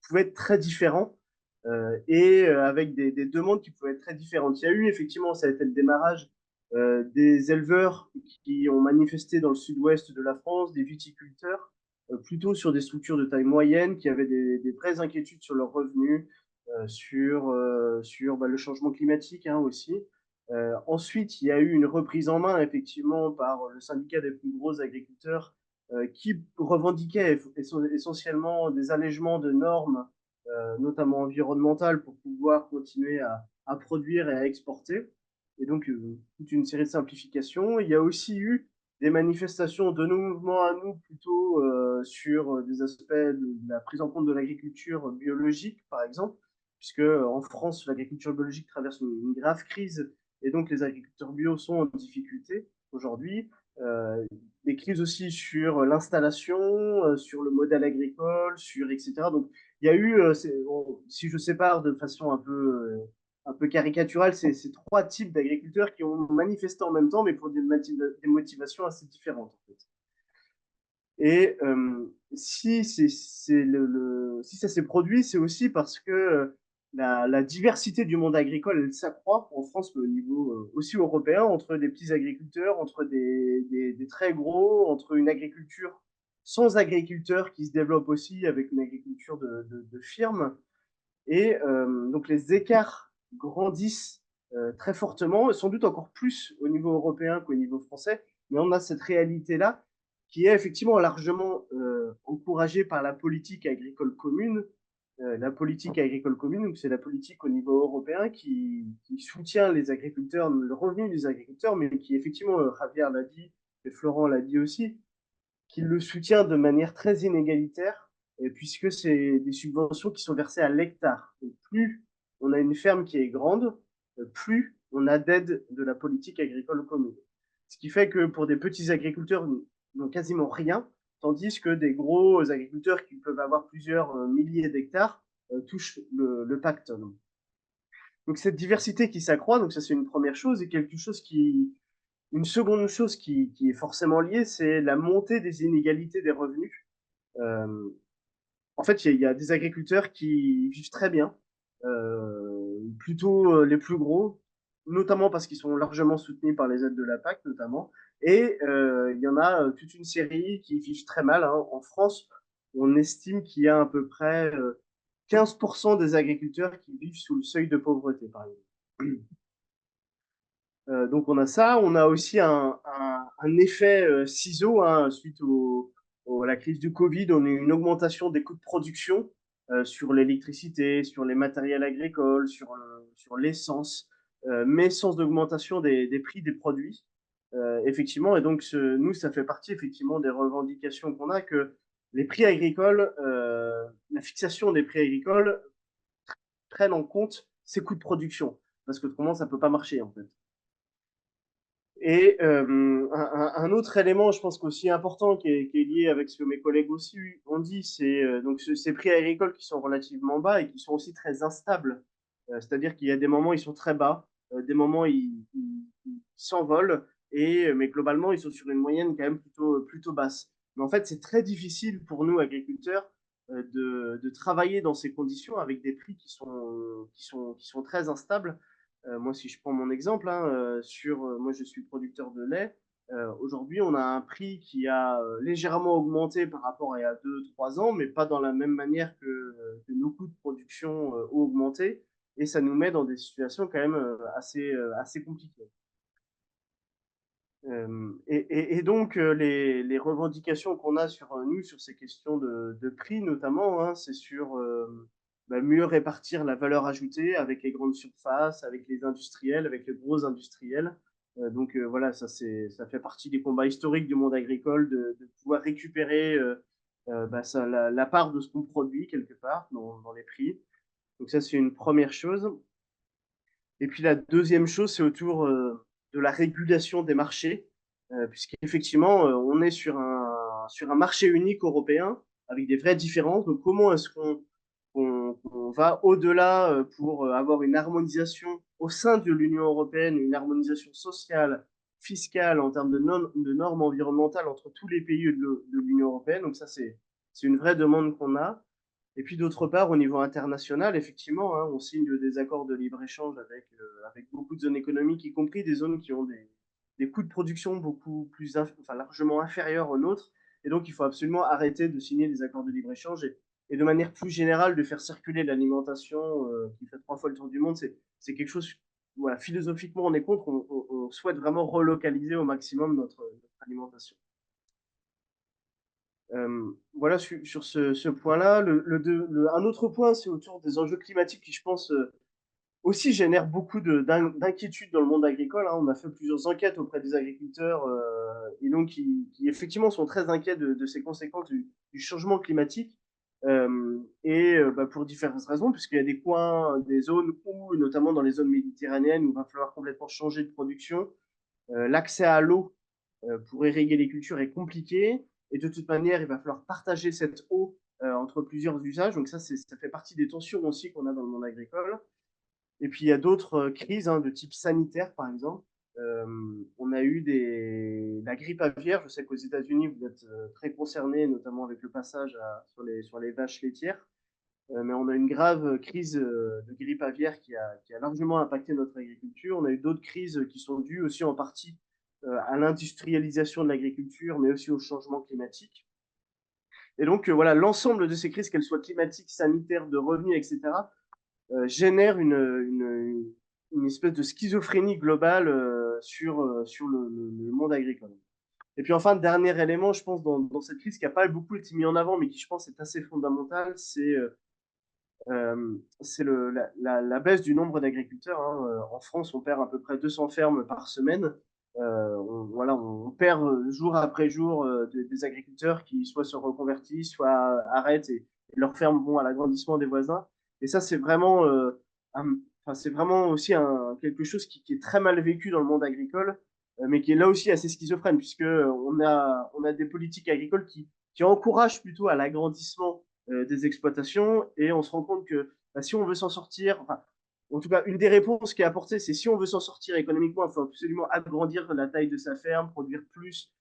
pouvaient être très différentes avec des demandes qui pouvaient être très différentes. Il y a eu effectivement, ça a été le démarrage des éleveurs qui ont manifesté dans le sud-ouest de la France, des viticulteurs, plutôt sur des structures de taille moyenne qui avaient des vraies inquiétudes sur leurs revenus, sur bah, le changement climatique hein, aussi. Ensuite, il y a eu une reprise en main effectivement par le syndicat des plus gros agriculteurs qui revendiquait essentiellement des allègements de normes, notamment environnementales, pour pouvoir continuer à produire et à exporter. Et donc, toute une série de simplifications. Il y a aussi eu des manifestations de nos mouvements à nous, plutôt sur des aspects de la prise en compte de l'agriculture biologique, par exemple, puisque en France, l'agriculture biologique traverse une grave crise et donc les agriculteurs bio sont en difficulté aujourd'hui. Euh, des crises aussi sur l'installation, sur le modèle agricole, sur etc. Donc il y a eu, si je sépare de façon un peu caricaturale, ces trois types d'agriculteurs qui ont manifesté en même temps, mais pour des motivations assez différentes. En fait. Et si ça s'est produit, c'est aussi parce que la diversité du monde agricole, elle s'accroît en France, mais au niveau aussi européen, entre des petits agriculteurs, entre des très gros, entre une agriculture sans agriculteurs qui se développe aussi avec une agriculture de firmes. Et donc les écarts grandissent très fortement, sans doute encore plus au niveau européen qu'au niveau français, mais on a cette réalité-là qui est effectivement largement encouragée par la politique agricole commune. La politique agricole commune, donc c'est la politique au niveau européen qui soutient les agriculteurs, le revenu des agriculteurs, mais qui effectivement, Javier l'a dit, et Florent l'a dit aussi, qui le soutient de manière très inégalitaire, puisque c'est des subventions qui sont versées à l'hectare. Et plus on a une ferme qui est grande, plus on a d'aide de la politique agricole commune. Ce qui fait que pour des petits agriculteurs, ils n'ont quasiment rien, tandis que des gros agriculteurs qui peuvent avoir plusieurs milliers d'hectares touchent le pacte. Donc cette diversité qui s'accroît, donc ça c'est une première chose, et quelque chose une seconde chose qui est forcément liée, c'est la montée des inégalités des revenus. Euh, En fait, il y a des agriculteurs qui vivent très bien, plutôt les plus gros, notamment parce qu'ils sont largement soutenus par les aides de la PAC, notamment. Et il y en a toute une série qui vivent très mal. Hein. En France, on estime qu'il y a à peu près 15% des agriculteurs qui vivent sous le seuil de pauvreté, par exemple. Donc on a ça, on a aussi un effet ciseau hein, suite à la crise du Covid, on a eu une augmentation des coûts de production sur l'électricité, sur les matériels agricoles, sur l'essence, mais sans augmentation des prix des produits. Effectivement, et donc nous, ça fait partie effectivement des revendications qu'on a que les prix agricoles, la fixation des prix agricoles prennent en compte ces coûts de production, parce que autrement, ça ne peut pas marcher en fait. Et un autre élément, je pense qu'aussi important, qui est lié avec ce que mes collègues aussi ont dit, c'est donc ces prix agricoles qui sont relativement bas et qui sont aussi très instables. C'est-à-dire qu'il y a des moments ils sont très bas, des moments ils s'envolent, mais globalement ils sont sur une moyenne quand même plutôt basse. Mais en fait, c'est très difficile pour nous agriculteurs de travailler dans ces conditions avec des prix qui sont très instables moi, si je prends mon exemple, hein, moi je suis producteur de lait. Aujourd'hui, on a un prix qui a légèrement augmenté par rapport à il y a 2, 3 ans, mais pas dans la même manière que nos coûts de production ont augmenté. et ça nous met dans des situations quand même assez compliquées. Et donc, les revendications qu'on a sur nous, sur ces questions de prix notamment, hein, c'est sur mieux répartir la valeur ajoutée avec les grandes surfaces, avec les industriels, avec les gros industriels. Donc voilà, ça fait partie des combats historiques du monde agricole de pouvoir récupérer la part de ce qu'on produit quelque part dans les prix. Donc ça, c'est une première chose. Et puis la deuxième chose, c'est autour de la régulation des marchés, puisqu'effectivement, on est sur un marché unique européen avec des vraies différences. Donc comment est-ce qu'on va au-delà pour avoir une harmonisation au sein de l'Union européenne, une harmonisation sociale, fiscale, en termes de normes environnementales entre tous les pays de l'Union européenne. Donc ça, c'est une vraie demande qu'on a. Et puis d'autre part, au niveau international, effectivement, hein, on signe des accords de libre-échange avec beaucoup de zones économiques, y compris des zones qui ont des coûts de production beaucoup plus, enfin, largement inférieurs aux nôtres. Et donc, il faut absolument arrêter de signer des accords de libre-échange et de manière plus générale de faire circuler l'alimentation qui fait 3 fois le tour du monde. C'est quelque chose, voilà, philosophiquement, on est contre. On souhaite vraiment relocaliser au maximum notre alimentation. Voilà sur ce point-là. Un autre point, c'est autour des enjeux climatiques qui, je pense, aussi génèrent beaucoup d'inquiétudes dans le monde agricole. Hein. On a fait plusieurs enquêtes auprès des agriculteurs et donc qui effectivement sont très inquiets de ces conséquences du changement climatique. Pour différentes raisons, puisqu'il y a des coins, des zones où, notamment dans les zones méditerranéennes, où il va falloir complètement changer de production. L'accès à l'eau pour irriguer les cultures est compliqué. Et de toute manière, il va falloir partager cette eau entre plusieurs usages. Donc ça fait partie des tensions aussi qu'on a dans le monde agricole. Et puis il y a d'autres crises de type sanitaire, par exemple. On a eu la grippe aviaire. Je sais qu'aux États-Unis, vous êtes très concernés, notamment avec le passage sur les vaches laitières. Mais on a une grave crise de grippe aviaire qui a largement impacté notre agriculture. On a eu d'autres crises qui sont dues aussi en partie à l'industrialisation de l'agriculture, mais aussi au changement climatique. Et donc, voilà, l'ensemble de ces crises, qu'elles soient climatiques, sanitaires, de revenus, etc., génèrent une espèce de schizophrénie globale sur le monde agricole. Et puis enfin, dernier élément, je pense, dans cette crise qui n'a pas beaucoup été mis en avant, mais qui, je pense, est assez fondamental, c'est la baisse du nombre d'agriculteurs. Hein. En France, on perd à peu près 200 fermes par semaine. On perd jour après jour des agriculteurs qui soit se reconvertissent, soit arrêtent et leurs fermes vont à l'agrandissement des voisins. Et ça, c'est vraiment aussi quelque chose qui est très mal vécu dans le monde agricole, mais qui est là aussi assez schizophrène, puisque on a des politiques agricoles qui encouragent plutôt à l'agrandissement des exploitations, et on se rend compte que si on veut s'en sortir, enfin, en tout cas, une des réponses qui est apportée, c'est si on veut s'en sortir économiquement, il faut absolument agrandir la taille de sa ferme, produire plus,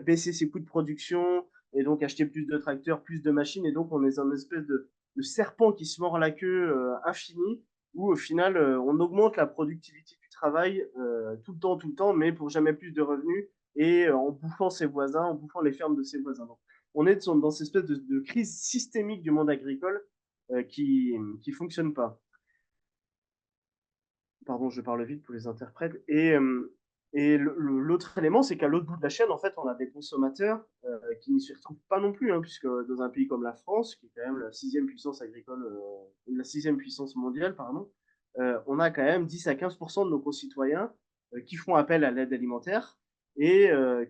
baisser ses coûts de production, et donc acheter plus de tracteurs, plus de machines, et donc on est dans une espèce de serpent qui se mord la queue infini, où au final, on augmente la productivité du travail tout le temps, mais pour jamais plus de revenus, et en bouffant ses voisins, en bouffant les fermes de ses voisins. Donc, on est dans cette espèce de crise systémique du monde agricole qui fonctionne pas. Pardon, je parle vite pour les interprètes. Et l'autre élément, c'est qu'à l'autre bout de la chaîne, en fait, on a des consommateurs qui n'y se retrouvent pas non plus, hein, puisque dans un pays comme la France, qui est quand même la 6e puissance agricole, la 6e puissance mondiale, pardon, on a quand même 10 à 15% de nos concitoyens qui font appel à l'aide alimentaire et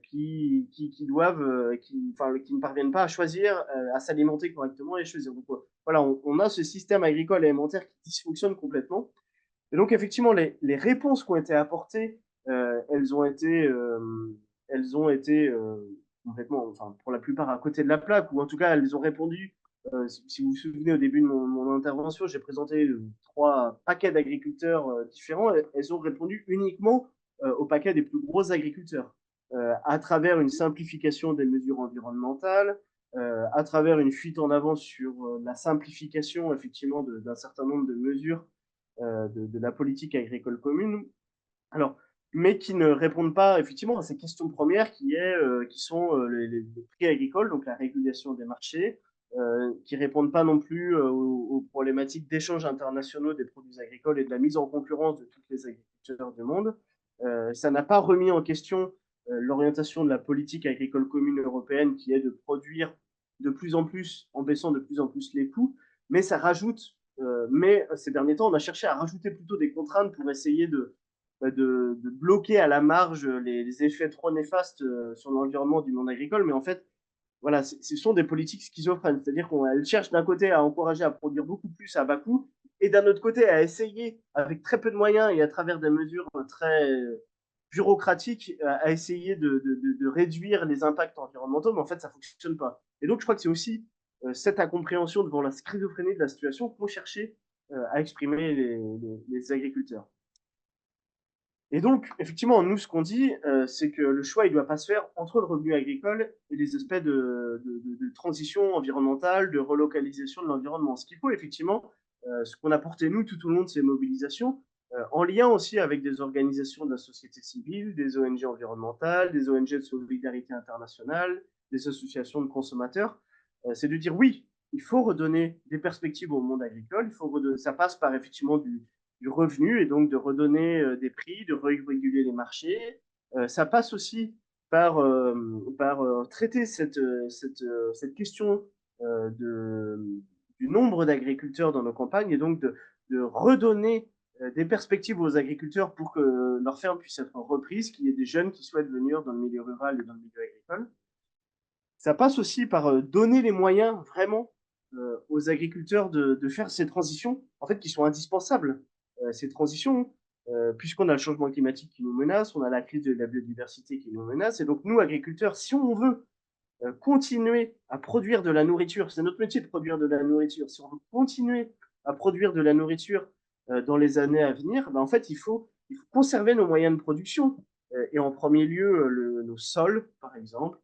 qui ne parviennent pas à choisir, à s'alimenter correctement et choisir. Donc voilà, on a ce système agricole et alimentaire qui dysfonctionne complètement. Et donc, effectivement, les réponses qui ont été apportées, elles ont été complètement, enfin, pour la plupart, à côté de la plaque, ou en tout cas, elles ont répondu. Si vous vous souvenez, au début de mon intervention, j'ai présenté 3 paquets d'agriculteurs différents. Elles ont répondu uniquement au paquet des plus gros agriculteurs, à travers une simplification des mesures environnementales, à travers une fuite en avant sur la simplification, effectivement, d'un certain nombre de mesures de la politique agricole commune, alors, mais qui ne répondent pas effectivement à ces questions premières qui sont les prix agricoles, donc la régulation des marchés, qui répondent pas non plus aux problématiques d'échanges internationaux des produits agricoles et de la mise en concurrence de tous les agriculteurs du monde. Ça n'a pas remis en question l'orientation de la politique agricole commune européenne qui est de produire de plus en plus en baissant de plus en plus les coûts, mais ça rajoute, mais ces derniers temps, on a cherché à rajouter plutôt des contraintes pour essayer de bloquer à la marge les effets trop néfastes sur l'environnement du monde agricole, mais en fait, voilà, ce sont des politiques schizophrènes, c'est-à-dire qu'elles cherchent d'un côté à encourager à produire beaucoup plus à bas coût, et d'un autre côté à essayer, avec très peu de moyens et à travers des mesures très bureaucratiques, à essayer de réduire les impacts environnementaux, mais en fait, ça ne fonctionne pas. Et donc, je crois que c'est aussi cette incompréhension devant la schizophrénie de la situation qu'ont cherché à exprimer les agriculteurs. Et donc, effectivement, nous, ce qu'on dit, c'est que le choix, il ne doit pas se faire entre le revenu agricole et les aspects de transition environnementale, de relocalisation de l'environnement. Ce qu'il faut, effectivement, ce qu'on a porté, nous, tout au long de ces mobilisations, en lien aussi avec des organisations de la société civile, des ONG environnementales, des ONG de solidarité internationale, des associations de consommateurs, c'est de dire oui, il faut redonner des perspectives au monde agricole, ça passe par effectivement du revenu et donc de redonner des prix, de réguler les marchés. Ça passe aussi par traiter cette question de, du nombre d'agriculteurs dans nos campagnes et donc de redonner des perspectives aux agriculteurs pour que leur ferme puisse être reprise, qu'il y ait des jeunes qui souhaitent venir dans le milieu rural et dans le milieu agricole. Ça passe aussi par donner les moyens vraiment aux agriculteurs de faire ces transitions, en fait, qui sont indispensables. Ces transitions, puisqu'on a le changement climatique qui nous menace, on a la crise de la biodiversité qui nous menace, et donc nous, agriculteurs, si on veut continuer à produire de la nourriture, c'est notre métier de produire de la nourriture, si on veut continuer à produire de la nourriture dans les années à venir, ben en fait, il faut conserver nos moyens de production, et en premier lieu, nos sols, par exemple.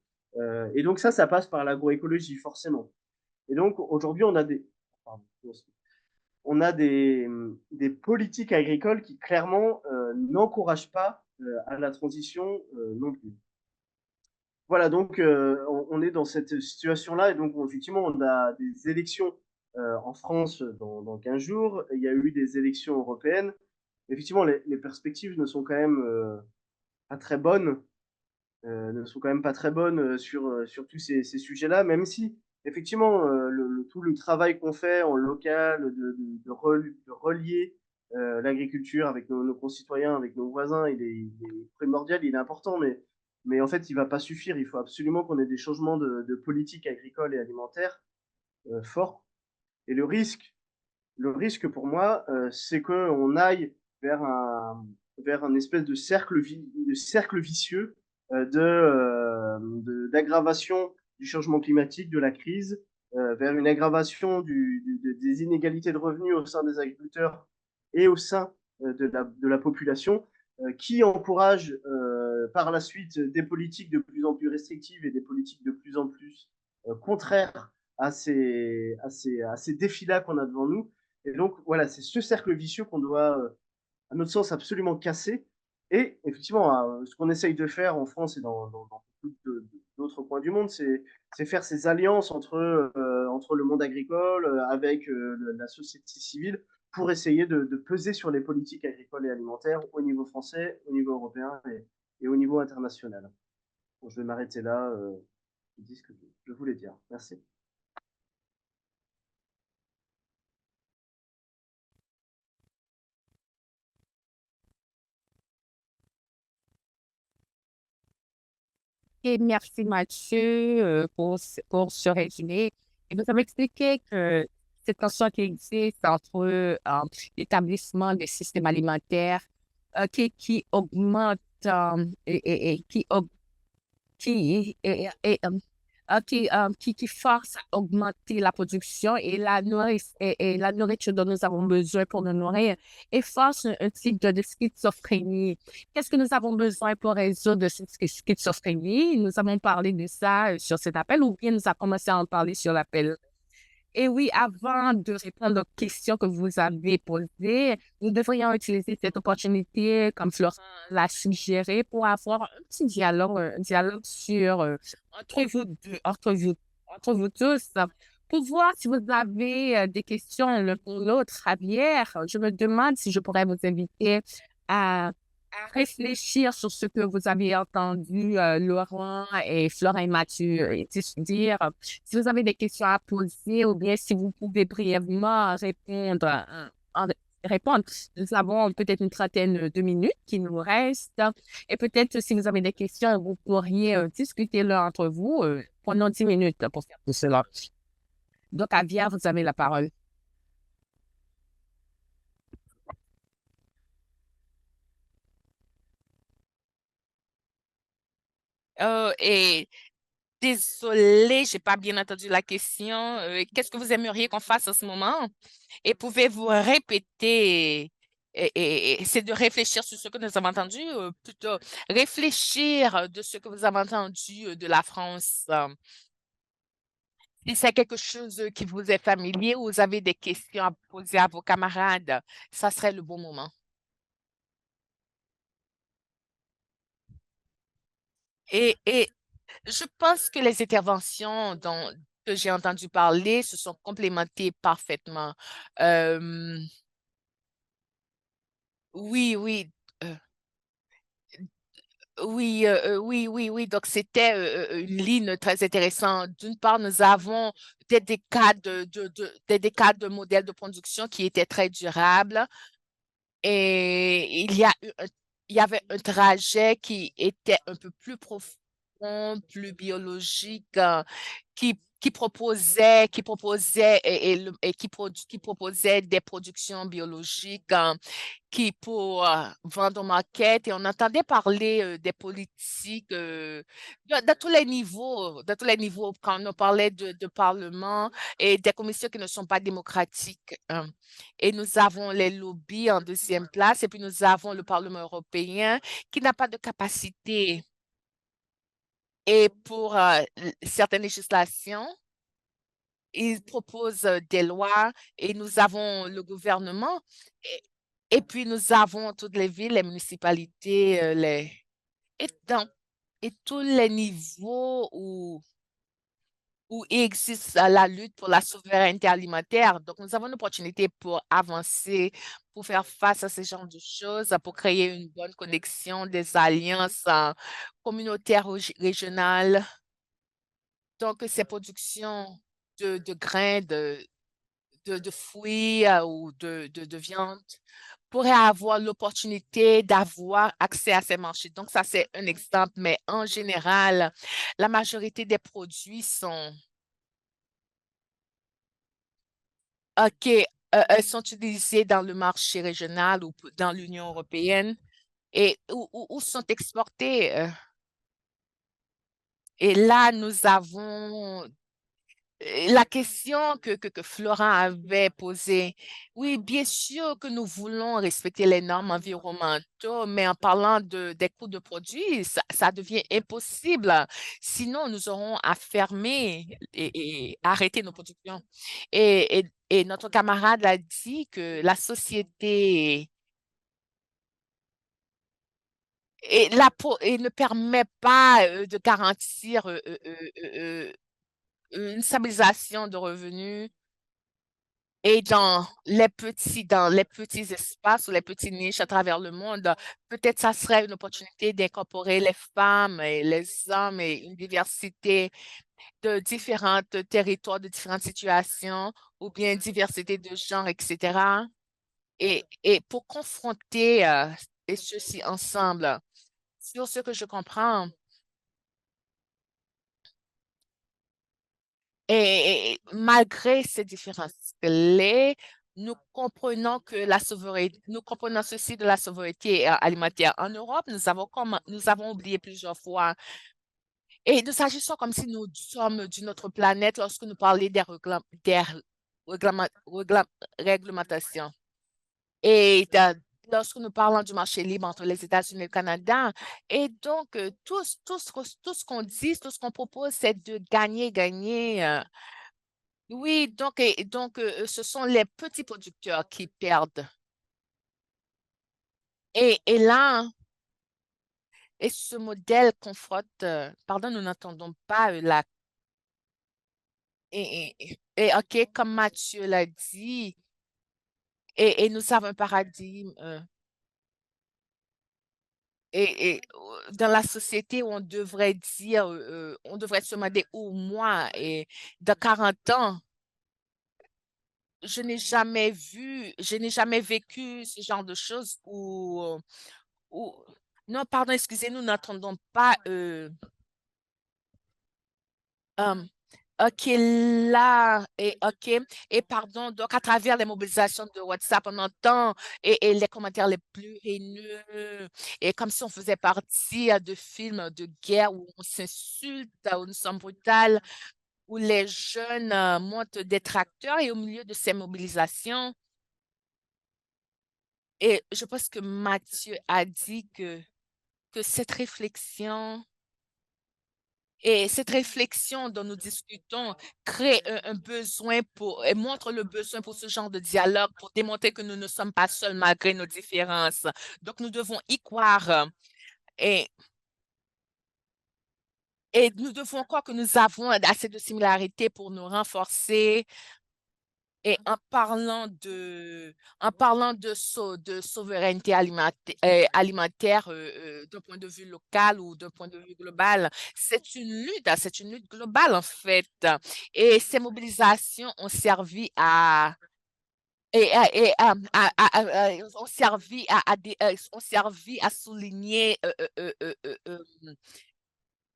Et donc ça passe par l'agroécologie, forcément. Et donc, aujourd'hui, on a des politiques agricoles qui, clairement, n'encouragent pas à la transition non plus. Voilà, donc on est dans cette situation-là et donc effectivement on a des élections en France dans 15 jours. Il y a eu des élections européennes. Effectivement, les perspectives ne sont quand même pas très bonnes, ne sont quand même pas très bonnes sur tous ces sujets-là, même si effectivement tout le travail qu'on fait en local de relier l'agriculture avec nos concitoyens, avec nos voisins, il est primordial, il est important, mais en fait, il ne va pas suffire. Il faut absolument qu'on ait des changements de politique agricole et alimentaire forts. Et le risque pour moi, c'est qu'on aille vers un espèce de cercle vicieux d'aggravation du changement climatique, de la crise, vers une aggravation des inégalités de revenus au sein des agriculteurs et au sein de la population, qui encourage par la suite des politiques de plus en plus restrictives et des politiques de plus en plus contraires à ces défis-là qu'on a devant nous. Et donc, voilà, c'est ce cercle vicieux qu'on doit, à notre sens, absolument casser. Et effectivement, ce qu'on essaye de faire en France et dans beaucoup d'autres coins du monde, c'est faire ces alliances entre le monde agricole, avec la société civile, pour essayer de peser sur les politiques agricoles et alimentaires au niveau français, au niveau européen et au niveau international. Bon, je vais m'arrêter là. Je dis ce que je voulais dire. Merci. Et merci Mathieu pour ce résumé. Et vous avez expliqué que cette tension qui existe entre l'établissement des systèmes alimentaires qui augmente et qui force à augmenter la production et la nourriture dont nous avons besoin pour nous nourrir et force un type de schizophrénie. Qu'est-ce que nous avons besoin pour résoudre cette schizophrénie? Nous avons parlé de ça sur cet appel ou bien nous avons commencé à en parler sur l'appel. Et oui, avant de répondre aux questions que vous avez posées, nous devrions utiliser cette opportunité, comme Florent l'a suggéré, pour avoir un petit dialogue, un dialogue sur, entre vous deux, entre vous tous, Pour voir si vous avez des questions l'un pour l'autre, Javier, je me demande si je pourrais vous inviter à réfléchir sur ce que vous avez entendu Laurent et Florent et Mathieu dire. Si vous avez des questions à poser ou bien si vous pouvez brièvement répondre. Nous avons peut-être une trentaine de minutes qui nous restent et peut-être si vous avez des questions, vous pourriez discuter là entre vous. Prenons 10 minutes pour faire tout cela. Donc, Avia, vous avez la parole. Et désolée, j'ai pas bien entendu la question. Qu'est-ce que vous aimeriez qu'on fasse en ce moment? Et pouvez-vous répéter? C'est de réfléchir sur ce que nous avons entendu, plutôt réfléchir de ce que vous avez entendu de la France. Si c'est quelque chose qui vous est familier ou vous avez des questions à poser à vos camarades, ça serait le bon moment. Et je pense que les interventions que j'ai entendu parler se sont complémentées parfaitement. Euh, oui, oui. euh, oui. Donc, c'était une ligne très intéressante. D'une part, nous avons des cas des cas de modèles de production qui étaient très durables. Et il y avait un trajet qui était un peu plus profond, plus biologique, qui proposait qui proposait des productions biologiques qui pour vendre au market et on entendait parler des politiques de tous les niveaux quand on parlait de parlement et des commissions qui ne sont pas démocratiques. Et nous avons les lobbies en deuxième place et puis nous avons le Parlement européen qui n'a pas de capacité et pour certaines législations ils proposent des lois et nous avons le gouvernement et, et puis nous avons toutes les villes, les municipalités, et, dans, et tous les niveaux où il existe la lutte pour la souveraineté alimentaire. Donc, nous avons une opportunité pour avancer, pour faire face à ce genre de choses, pour créer une bonne connexion des alliances communautaires régionales. Donc, ces productions de grains, de fruits ou de viande pourraient avoir l'opportunité d'avoir accès à ces marchés. Donc, ça, c'est un exemple, mais en général, la majorité des produits OK, sont utilisés dans le marché régional ou dans l'Union européenne et ou sont exportés. Et là, nous avons la question que Florent avait posée, oui, bien sûr que nous voulons respecter les normes environnementales, mais en parlant des coûts de produits, ça devient impossible. Sinon, nous aurons à fermer et arrêter nos productions. Et notre camarade a dit que la société et ne permet pas de garantir une stabilisation de revenus. Et dans les petits espaces ou les petites niches à travers le monde, peut-être ça serait une opportunité d'incorporer les femmes et les hommes et une diversité de différents territoires, de différentes situations, ou bien diversité de genres, etc. Et pour confronter et ceci ensemble, sur ce que je comprends, et malgré ces différences clés, nous comprenons ceci de la souveraineté alimentaire. En Europe, nous avons oublié plusieurs fois et nous agissons comme si nous sommes d'une autre planète lorsque nous parlons réglementations. Et lorsque nous parlons du marché libre entre les États-Unis et le Canada, et donc tout ce qu'on dit, tout ce qu'on propose, c'est de gagner, gagner. Oui, ce sont les petits producteurs qui perdent. Et là, et ce modèle confronte, pardon, nous n'entendons pas OK, comme Mathieu l'a dit, et nous avons un paradigme dans la société où on devrait dire, on devrait se demander où moi, et dans 40 ans, je n'ai jamais vécu ce genre de choses où, non, pardon, excusez, nous n'entendons pas, euh, OK, là, et OK, et pardon, donc à travers les mobilisations de WhatsApp, on entend et les commentaires les plus haineux, et comme si on faisait partie de films de guerre où on s'insulte, où nous sommes brutales, où les jeunes montent des tracteurs, et au milieu de ces mobilisations, et je pense que Mathieu a dit que cette réflexion dont nous discutons crée un besoin et montre le besoin pour ce genre de dialogue, pour démontrer que nous ne sommes pas seuls malgré nos différences. Donc, nous devons y croire, et, et nous devons croire que nous avons assez de similarités pour nous renforcer. Et de souveraineté alimentaire, d'un point de vue local ou d'un point de vue global, c'est une lutte globale en fait. Et ces mobilisations ont servi ont servi ont servi à souligner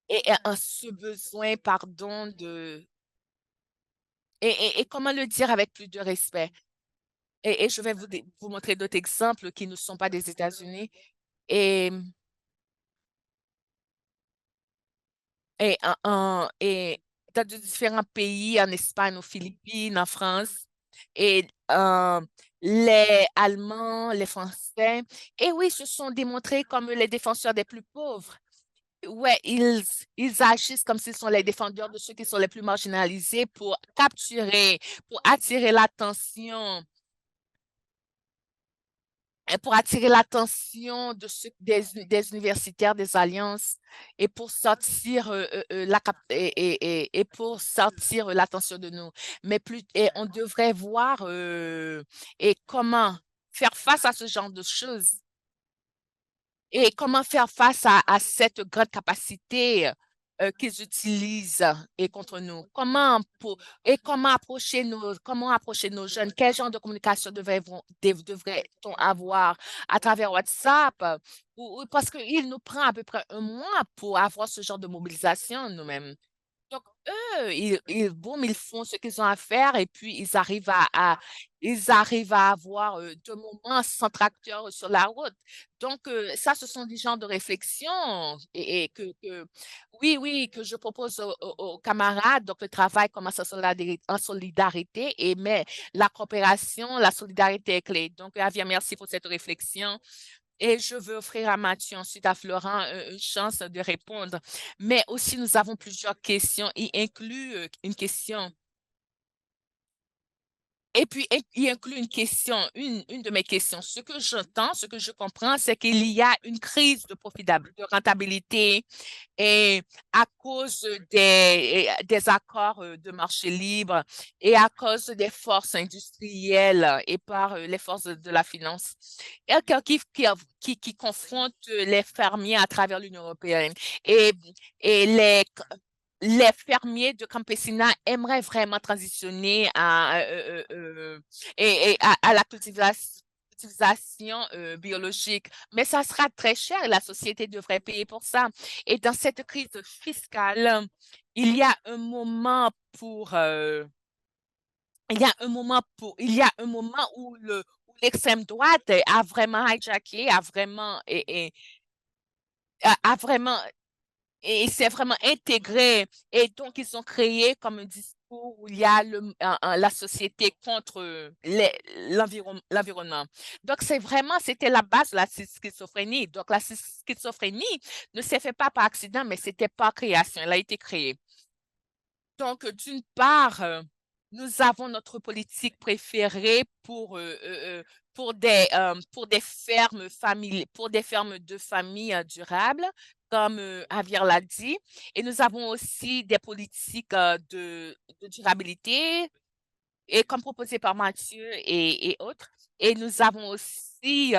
ce besoin, pardon, et comment le dire avec plus de respect. Et je vais vous montrer d'autres exemples qui ne sont pas des États-Unis. Et, et dans de différents pays, en Espagne, aux Philippines, en France, et les Allemands, les Français, et oui, se sont démontrés comme les défenseurs des plus pauvres. Ouais, ils agissent comme s'ils sont les défendeurs de ceux qui sont les plus marginalisés pour attirer l'attention pour attirer l'attention des universitaires, des alliances, et pour sortir et pour sortir l'attention de nous. Et on devrait voir et comment faire face à ce genre de choses. Et comment faire face à cette grande capacité qu'ils utilisent et contre nous? Comment approcher nos jeunes? Quel genre de communication devrait-on avoir à travers WhatsApp? Parce qu'il nous prend à peu près un mois pour avoir ce genre de mobilisation nous-mêmes. Donc, eux, boum, ils font ce qu'ils ont à faire, et puis ils arrivent à avoir de moments sans tracteur sur la route. Donc, ça, ce sont des genres de réflexions oui, oui, que je propose aux camarades. Donc, le travail commence en solidarité, mais la coopération, la solidarité est clé. Donc, Avia, merci pour cette réflexion. Et je veux offrir à Mathieu, ensuite à Florent, une chance de répondre. Mais aussi, nous avons plusieurs questions. Il inclut une question. Et puis, il inclut une question, une de mes questions. Ce que j'entends, ce que je comprends, c'est qu'il y a une crise de rentabilité, et à cause des accords de marché libre, et à cause des forces industrielles et par les forces de la finance, et qui confrontent les fermiers à travers l'Union européenne. Et, et les fermiers de Campesina aimeraient vraiment transitionner à la cultivation biologique, mais ça sera très cher, et la société devrait payer pour ça. Et dans cette crise fiscale, il y a un moment pour, il y a un moment où où l'extrême droite a vraiment hijacké, a vraiment et c'est vraiment intégré. Et donc, ils ont créé comme un discours où il y a la société contre l'environnement. Donc, c'était la base de la schizophrénie. Donc, la schizophrénie ne s'est fait pas par accident, mais c'était par création. Elle a été créée. Donc, d'une part, nous avons notre politique préférée pour des fermes de famille durables. comme Javier l'a dit, et nous avons aussi des politiques de durabilité, et comme proposé par Mathieu et autres. Et nous avons aussi,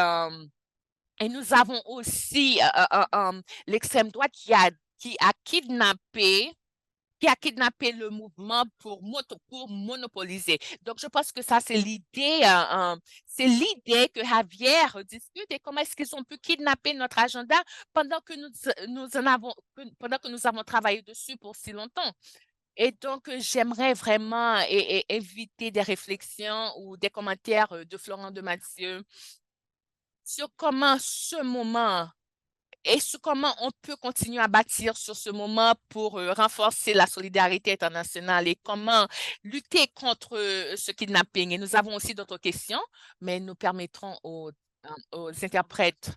l'extrême droite qui a kidnappé le mouvement pour monopoliser. Donc, je pense que ça, c'est l'idée que Javier discute et comment est-ce qu'ils ont pu kidnapper notre agenda pendant que pendant que nous avons travaillé dessus pour si longtemps. Et donc, j'aimerais vraiment éviter des réflexions ou des commentaires de Florent de Mathieu sur comment ce moment et sur comment on peut continuer à bâtir sur ce moment pour renforcer la solidarité internationale et comment lutter contre ce kidnapping. Et nous avons aussi d'autres questions, mais nous permettrons aux interprètes.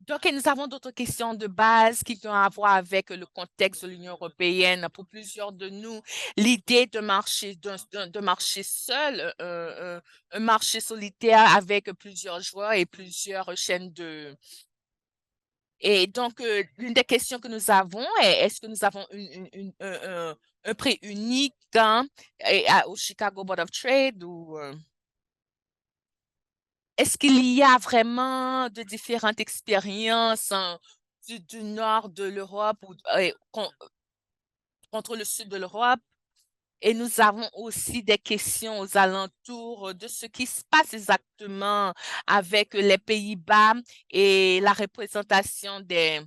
Donc, nous avons d'autres questions de base qui ont à voir avec le contexte de l'Union européenne. Pour plusieurs de nous, l'idée de marcher seul, un marché solitaire avec plusieurs joueurs et plusieurs chaînes de... Et donc, l'une des questions que nous avons est, est-ce que nous avons un prix unique hein, au Chicago Board of Trade ou... Est-ce qu'il y a vraiment de différentes expériences du nord de l'Europe ou contre le sud de l'Europe? Et nous avons aussi des questions aux alentours de ce qui se passe exactement avec les Pays-Bas et la représentation des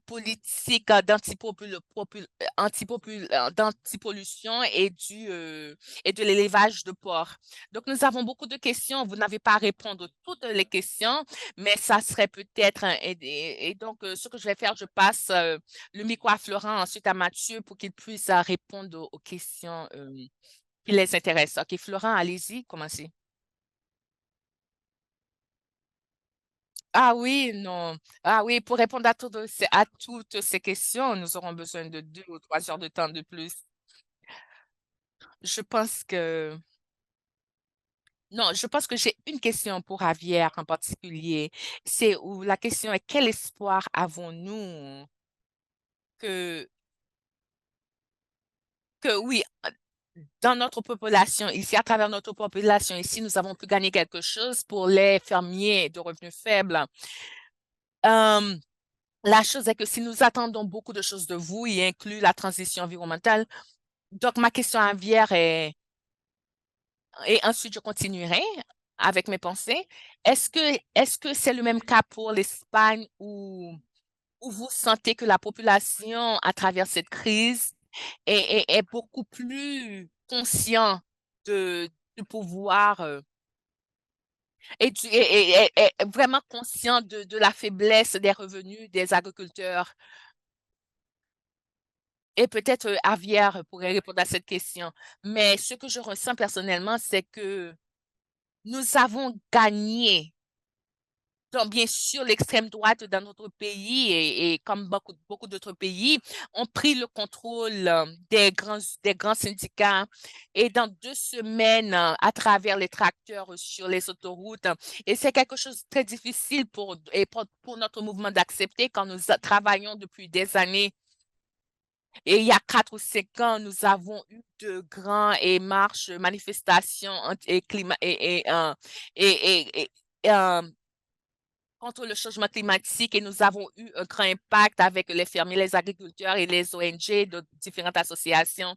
politiques d'antipollution et de l'élevage de porc. Donc, nous avons beaucoup de questions. Vous n'avez pas à répondre à toutes les questions, mais ça serait peut-être... Et donc, ce que je vais faire, je passe le micro à Florent, ensuite à Mathieu pour qu'il puisse répondre aux questions qui les intéressent. OK, Florent, allez-y, commencez. Ah oui, non. Ah oui, pour répondre à toutes ces questions, nous aurons besoin de 2 ou 3 heures de temps de plus. Je pense que... Non, je pense que j'ai une question pour Javier en particulier. C'est où la question est quel espoir avons-nous que, que oui, dans notre population, ici, à travers notre population, ici, nous avons pu gagner quelque chose pour les fermiers de revenus faibles. La chose est que si nous attendons beaucoup de choses de vous, y inclut la transition environnementale. Donc, ma question à Javier est, et ensuite je continuerai avec mes pensées. Est-ce que c'est le même cas pour l'Espagne où vous sentez que la population, à travers cette crise, est beaucoup plus conscient du pouvoir est vraiment conscient de la faiblesse des revenus des agriculteurs? Et peut-être Javier pourrait répondre à cette question. Mais ce que je ressens personnellement, c'est que nous avons gagné. Donc, bien sûr, l'extrême droite dans notre pays et comme beaucoup d'autres pays ont pris le contrôle des grands syndicats. Et dans 2 semaines, à travers les tracteurs sur les autoroutes, et c'est quelque chose de très difficile pour notre mouvement d'accepter quand nous travaillons depuis des années. Et il y a 4 ou 5 ans, nous avons eu de grands marches, manifestations et climat et contre le changement climatique et nous avons eu un grand impact avec les fermiers, les agriculteurs et les ONG de différentes associations.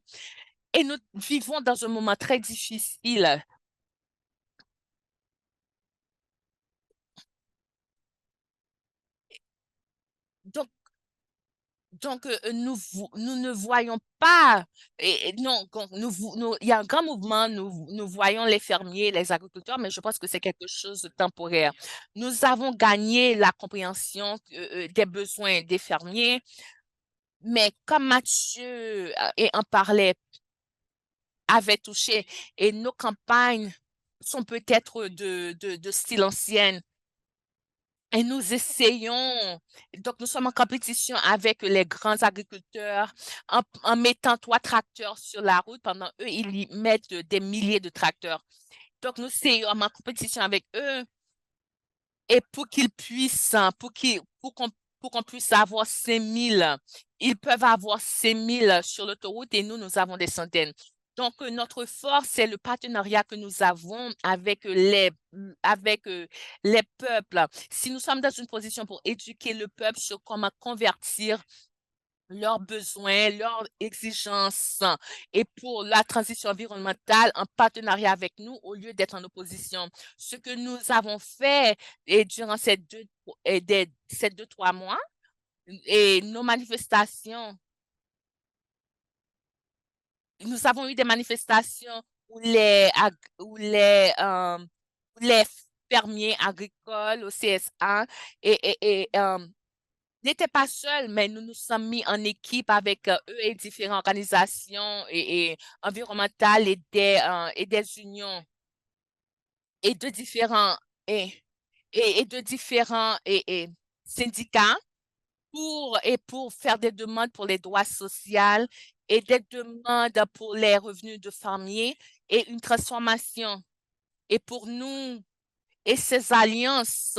Et nous vivons dans un moment très difficile. Donc, nous ne voyons pas, non, il y a un grand mouvement, nous voyons les fermiers, les agriculteurs, mais je pense que c'est quelque chose de temporaire. Nous avons gagné la compréhension des besoins des fermiers, mais comme Mathieu en parlait, avait touché, et nos campagnes sont peut-être de style ancienne. Et nous essayons, donc nous sommes en compétition avec les grands agriculteurs en mettant 3 tracteurs sur la route. Pendant eux, ils y mettent des milliers de tracteurs. Donc nous essayons en compétition avec eux et pour qu'ils puissent, pour qu'on puisse avoir 5 000, ils peuvent avoir 5 000 sur l'autoroute et nous avons des centaines. Donc, notre force, c'est le partenariat que nous avons avec les peuples. Si nous sommes dans une position pour éduquer le peuple sur comment convertir leurs besoins, leurs exigences et pour la transition environnementale en partenariat avec nous au lieu d'être en opposition. Ce que nous avons fait et durant ces 2, 3 mois et nos manifestations, nous avons eu des manifestations où les fermiers agricoles au CSA et n'étaient pas seuls, mais nous nous sommes mis en équipe avec eux et différentes organisations et environnementales et des unions et de différents et, et de différents syndicats pour faire des demandes pour les droits sociaux et des demandes pour les revenus de fermiers et une transformation. Et pour nous, et ces alliances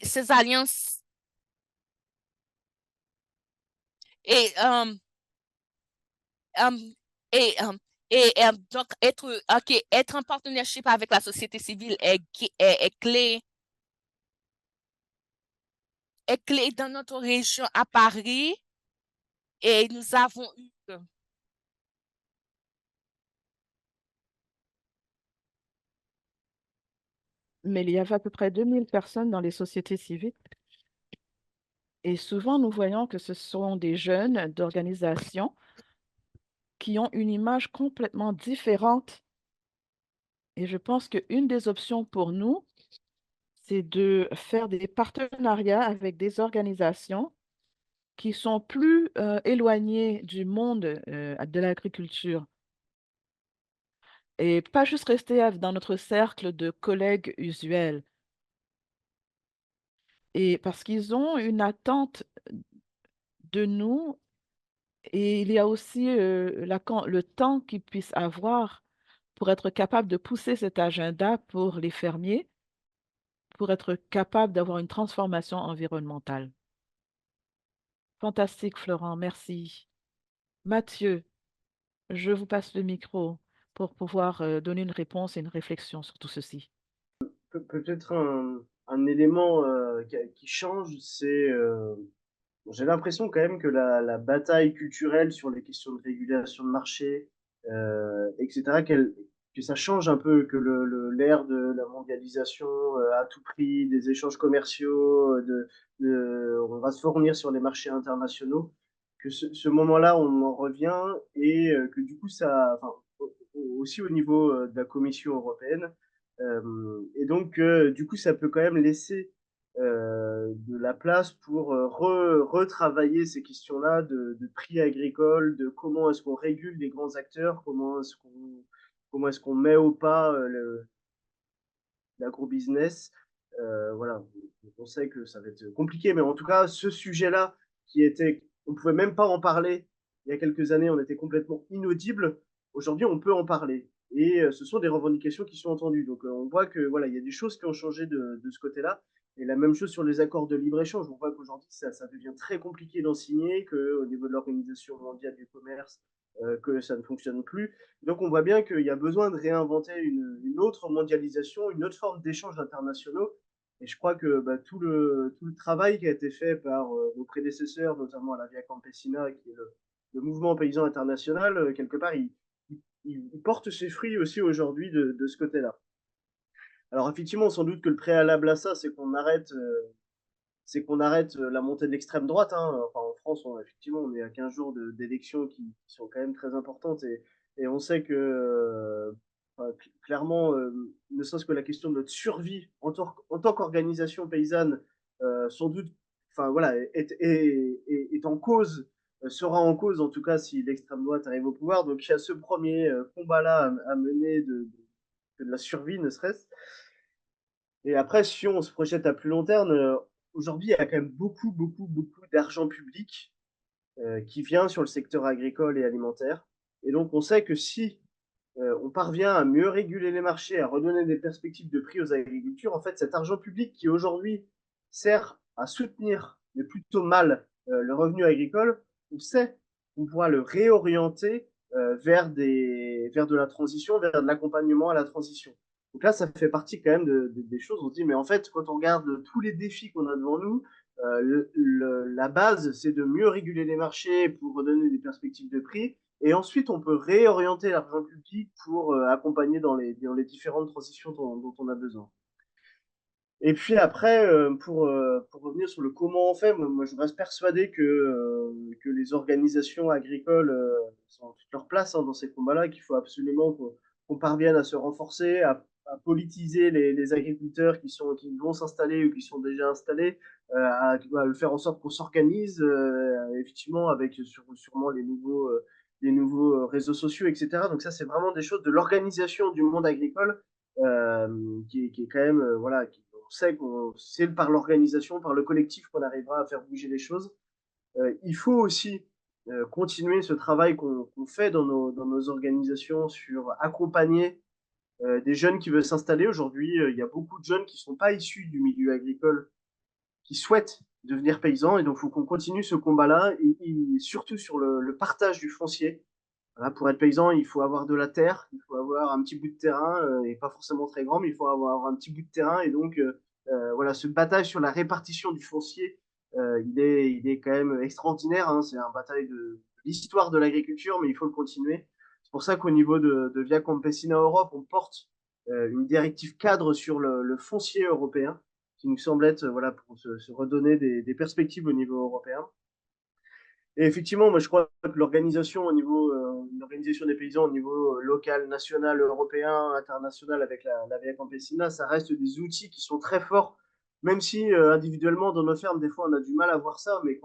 ces alliances et euh, donc être en partnership avec la société civile est clé dans notre région à Paris et nous avons eu Mais il y avait à peu près 2000 personnes dans les sociétés civiles. Et souvent, nous voyons que ce sont des jeunes d'organisations qui ont une image complètement différente. Et je pense qu'une des options pour nous, c'est de faire des partenariats avec des organisations qui sont plus éloignées du monde de l'agriculture et pas juste rester dans notre cercle de collègues usuels. Et parce qu'ils ont une attente de nous et il y a aussi le temps qu'ils puissent avoir pour être capable de pousser cet agenda pour les fermiers, pour être capable d'avoir une transformation environnementale. Fantastique, Florent, merci. Mathieu, je vous passe le micro pour pouvoir donner une réponse et une réflexion sur tout ceci. Peut-être un élément qui change, c'est j'ai l'impression quand même que la bataille culturelle sur les questions de régulation de marché, etc., que ça change un peu, que l'ère de la mondialisation à tout prix, des échanges commerciaux, on va se fournir sur les marchés internationaux, que ce moment-là, on en revient et que du coup, enfin, aussi au niveau de la Commission européenne, et donc, du coup, ça peut quand même laisser de la place pour retravailler ces questions-là de prix agricole, de comment est-ce qu'on régule les grands acteurs, comment est-ce qu'on met au pas l'agro-business. Voilà, on sait que ça va être compliqué, mais en tout cas, ce sujet-là, on pouvait même pas en parler il y a quelques années, on était complètement inaudible. Aujourd'hui, on peut en parler. Et ce sont des revendications qui sont entendues. Donc, on voit que voilà, il y a des choses qui ont changé de ce côté-là. Et la même chose sur les accords de libre-échange. On voit qu'aujourd'hui, ça devient très compliqué d'en signer, qu'au niveau de l'Organisation mondiale du commerce, que ça ne fonctionne plus. Donc on voit bien qu'il y a besoin de réinventer une autre mondialisation, une autre forme d'échanges internationaux. Et je crois que tout le travail qui a été fait par nos prédécesseurs, notamment à la Via Campesina, qui est le mouvement paysan international, quelque part, il porte ses fruits aussi aujourd'hui de ce côté-là. Alors effectivement, sans doute que le préalable à ça, c'est qu'on arrête la montée de l'extrême droite, hein. Enfin, en France, effectivement, on est à 15 jours d'élections qui sont quand même très importantes et on sait que enfin, clairement, ne serait-ce que la question de notre survie en tant qu'organisation paysanne, sans doute, enfin voilà, est en cause, sera en cause en tout cas si l'extrême droite arrive au pouvoir. Donc il y a ce premier combat-là à mener de la survie, ne serait-ce. Et après, si on se projette à plus long terme, aujourd'hui, il y a quand même beaucoup, beaucoup, beaucoup d'argent public qui vient sur le secteur agricole et alimentaire. Et donc, on sait que si on parvient à mieux réguler les marchés, à redonner des perspectives de prix aux agriculteurs, en fait, cet argent public qui aujourd'hui sert à soutenir, mais plutôt mal, le revenu agricole, on sait qu'on pourra le réorienter vers de la transition, vers de l'accompagnement à la transition. Donc là, ça fait partie quand même des choses. On se dit, mais en fait, quand on regarde tous les défis qu'on a devant nous, la base, c'est de mieux réguler les marchés pour redonner des perspectives de prix. Et ensuite, on peut réorienter l'argent public pour accompagner dans les différentes transitions dont on a besoin. Et puis après, pour revenir sur le comment on fait, moi je reste persuadé que les organisations agricoles sont à toute leur place dans ces combats-là, qu'il faut absolument qu'on parvienne à se renforcer, à politiser les agriculteurs qui vont s'installer ou qui sont déjà installés, à faire en sorte qu'on s'organise, effectivement, avec sûrement les nouveaux réseaux sociaux, etc. Donc ça, c'est vraiment des choses de l'organisation du monde agricole qui est quand même, voilà, on sait que c'est par l'organisation, par le collectif qu'on arrivera à faire bouger les choses. Il faut aussi continuer ce travail qu'on fait dans nos organisations sur accompagner des jeunes qui veulent s'installer. Aujourd'hui, il y a beaucoup de jeunes qui ne sont pas issus du milieu agricole, qui souhaitent devenir paysans, et donc il faut qu'on continue ce combat-là, et surtout sur le partage du foncier. Voilà, pour être paysan, il faut avoir de la terre, il faut avoir un petit bout de terrain, et pas forcément très grand, mais il faut avoir un petit bout de terrain. Et donc, voilà, ce bataille sur la répartition du foncier, il est quand même extraordinaire. Hein. C'est un bataille de l'histoire de l'agriculture, mais il faut le continuer. C'est pour ça qu'au niveau de Via Campesina Europe, on porte une directive cadre sur le foncier européen, qui nous semble être, voilà, pour se redonner des perspectives au niveau européen. Et effectivement, moi je crois que l'organisation des paysans au niveau local, national, européen, international avec la Via Campesina, ça reste des outils qui sont très forts, même si individuellement dans nos fermes, des fois on a du mal à voir ça, mais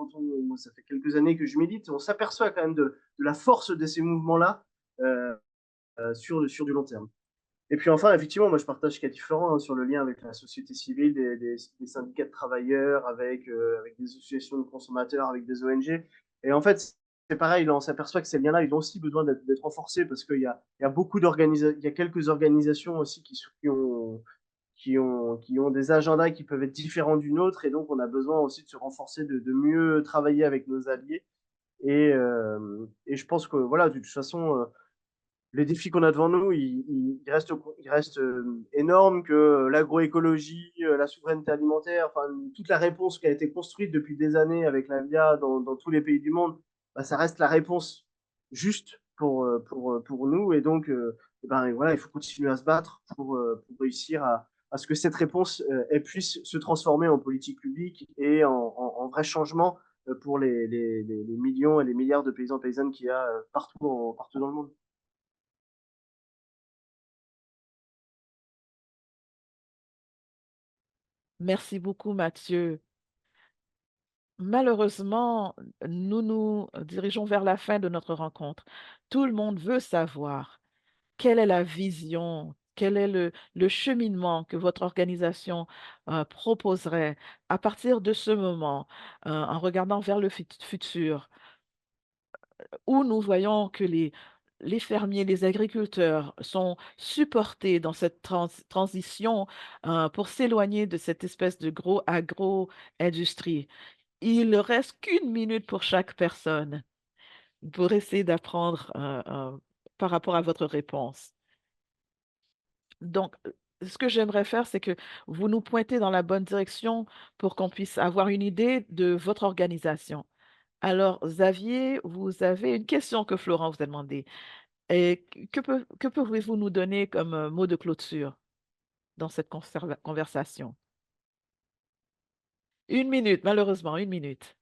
moi, ça fait quelques années que je milite, on s'aperçoit quand même de la force de ces mouvements-là euh, sur du long terme. Et puis enfin, effectivement, moi je partage ce qu'a dit Florent sur le lien avec la société civile, des syndicats de travailleurs, avec des associations de consommateurs, avec des ONG. Et en fait, c'est pareil, là, on s'aperçoit que ces liens-là, ils ont aussi besoin d'être renforcés parce il y a beaucoup d'organisations, il y a quelques organisations aussi qui ont des agendas qui peuvent être différents d'une autre. Et donc, on a besoin aussi de se renforcer, de mieux travailler avec nos alliés. Et je pense que, voilà, de toute façon, les défis qu'on a devant nous, ils restent énormes, que l'agroécologie, la souveraineté alimentaire, enfin, toute la réponse qui a été construite depuis des années avec la VIA dans tous les pays du monde, bah, ça reste la réponse juste pour nous. Et donc, ben, voilà, il faut continuer à se battre pour réussir à ce que cette réponse elle puisse se transformer en politique publique et en vrai changement pour les millions et les milliards de paysans et paysannes qu'il y a partout dans le monde. Merci beaucoup, Mathieu. Malheureusement, nous nous dirigeons vers la fin de notre rencontre. Tout le monde veut savoir quelle est la vision, quel est le cheminement que votre organisation proposerait à partir de ce moment, en regardant vers le futur, où nous voyons que les fermiers, les agriculteurs sont supportés dans cette transition pour s'éloigner de cette espèce de gros agro-industrie. Il ne reste qu'une minute pour chaque personne pour essayer d'apprendre par rapport à votre réponse. Donc, ce que j'aimerais faire, c'est que vous nous pointez dans la bonne direction pour qu'on puisse avoir une idée de votre organisation. Alors, Xavier, vous avez une question que Florent vous a demandé. Et que pouvez-vous nous donner comme mot de clôture dans cette conversation? Une minute, malheureusement, une minute.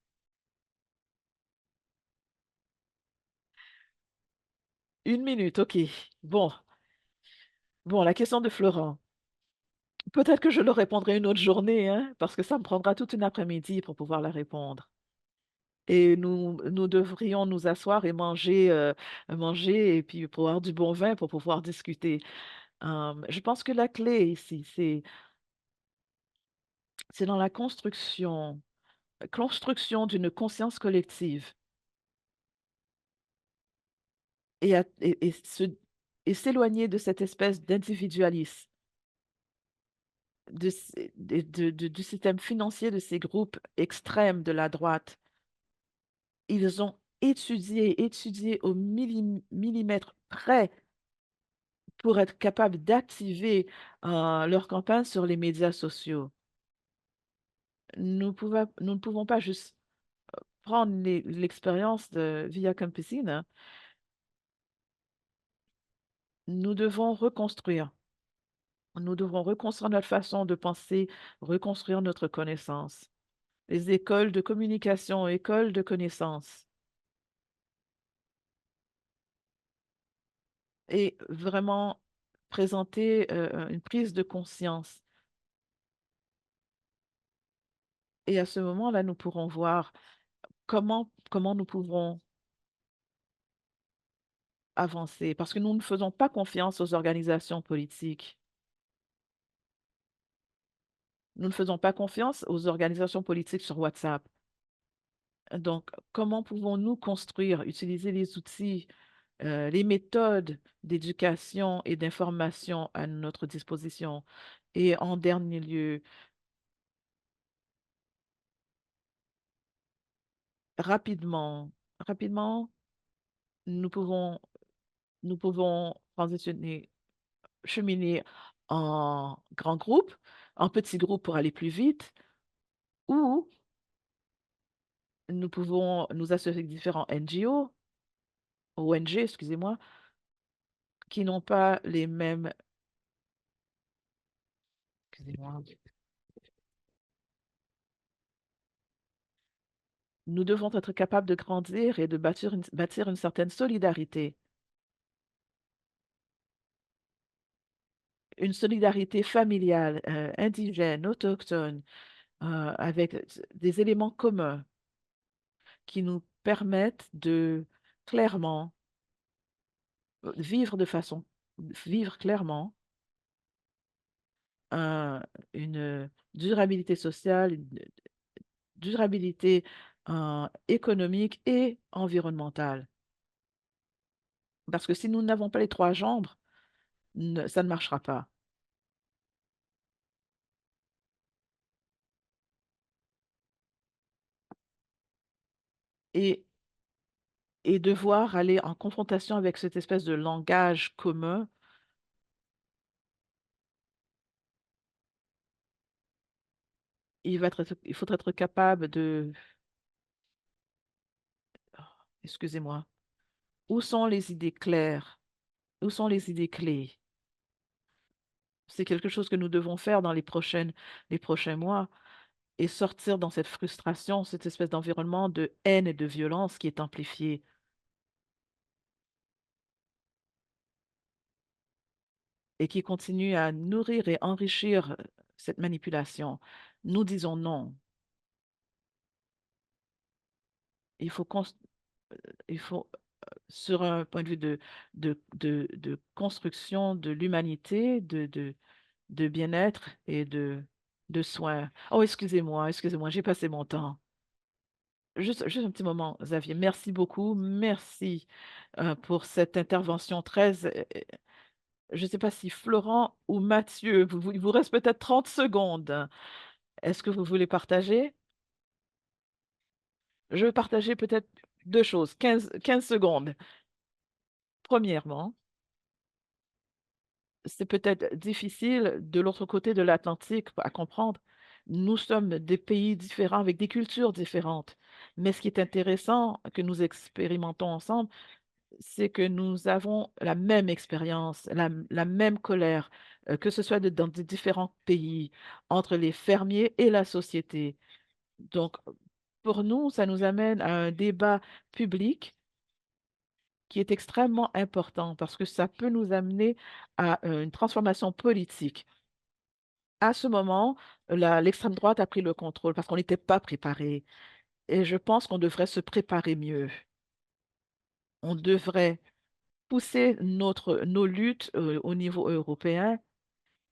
Une minute, OK. Bon, bon, la question de Florent. Peut-être que je le répondrai une autre journée, hein, parce que ça me prendra toute une après-midi pour pouvoir la répondre. Et nous devrions nous asseoir et manger et puis boire du bon vin pour pouvoir discuter. Je pense que la clé ici, c'est dans la construction d'une conscience collective et et s'éloigner de cette espèce d'individualisme, du système financier de ces groupes extrêmes de la droite. Ils ont étudié au millimètre près pour être capables d'activer leur campagne sur les médias sociaux. Nous ne pouvons pas juste prendre l'expérience de Via Campesina. Nous devons reconstruire. Nous devons reconstruire notre façon de penser, reconstruire notre connaissance. Les écoles de communication, écoles de connaissances. Et vraiment présenter une prise de conscience. Et à ce moment-là, nous pourrons voir comment nous pouvons avancer, parce que nous ne faisons pas confiance aux organisations politiques. Nous ne faisons pas confiance aux organisations politiques sur WhatsApp. Donc, comment pouvons-nous construire, utiliser les outils, les méthodes d'éducation et d'information à notre disposition? Et en dernier lieu, rapidement, nous pouvons, nous pouvons transitionner, cheminer en grand groupe, en petits groupes pour aller plus vite, ou nous pouvons nous associer avec différents NGO, ONG, excusez-moi, qui n'ont pas les mêmes, excusez-moi. Nous devons être capables de grandir et de bâtir une certaine solidarité. Une solidarité familiale, indigène, autochtone, avec des éléments communs qui nous permettent de clairement vivre de façon, vivre clairement une durabilité sociale, une durabilité économique et environnementale. Parce que si nous n'avons pas les trois jambes, ça ne marchera pas. Et, et devoir aller en confrontation avec cette espèce de langage commun, il faudra être capable de, excusez-moi, où sont les idées claires? Où sont les idées clés? C'est quelque chose que nous devons faire dans les prochains mois et sortir dans cette frustration, cette espèce d'environnement de haine et de violence qui est amplifié et qui continue à nourrir et enrichir cette manipulation. Nous disons non. Il faut, il faut sur un point de vue de construction de l'humanité, de bien-être et de soins. Oh, excusez-moi, j'ai passé mon temps. Juste un petit moment, Xavier. Merci beaucoup. Merci pour cette intervention très... je ne sais pas si Florent ou Mathieu, il vous reste peut-être 30 secondes. Est-ce que vous voulez partager? Je vais partager peut-être deux choses, 15 secondes. Premièrement, c'est peut-être difficile de l'autre côté de l'Atlantique à comprendre. Nous sommes des pays différents avec des cultures différentes. Mais ce qui est intéressant que nous expérimentons ensemble, c'est que nous avons la même expérience, la même colère, que ce soit dans des différents pays, entre les fermiers et la société. Donc, pour nous, ça nous amène à un débat public qui est extrêmement important parce que ça peut nous amener à une transformation politique. À ce moment, l'extrême droite a pris le contrôle parce qu'on n'était pas préparé. Et je pense qu'on devrait se préparer mieux. On devrait pousser nos luttes au niveau européen.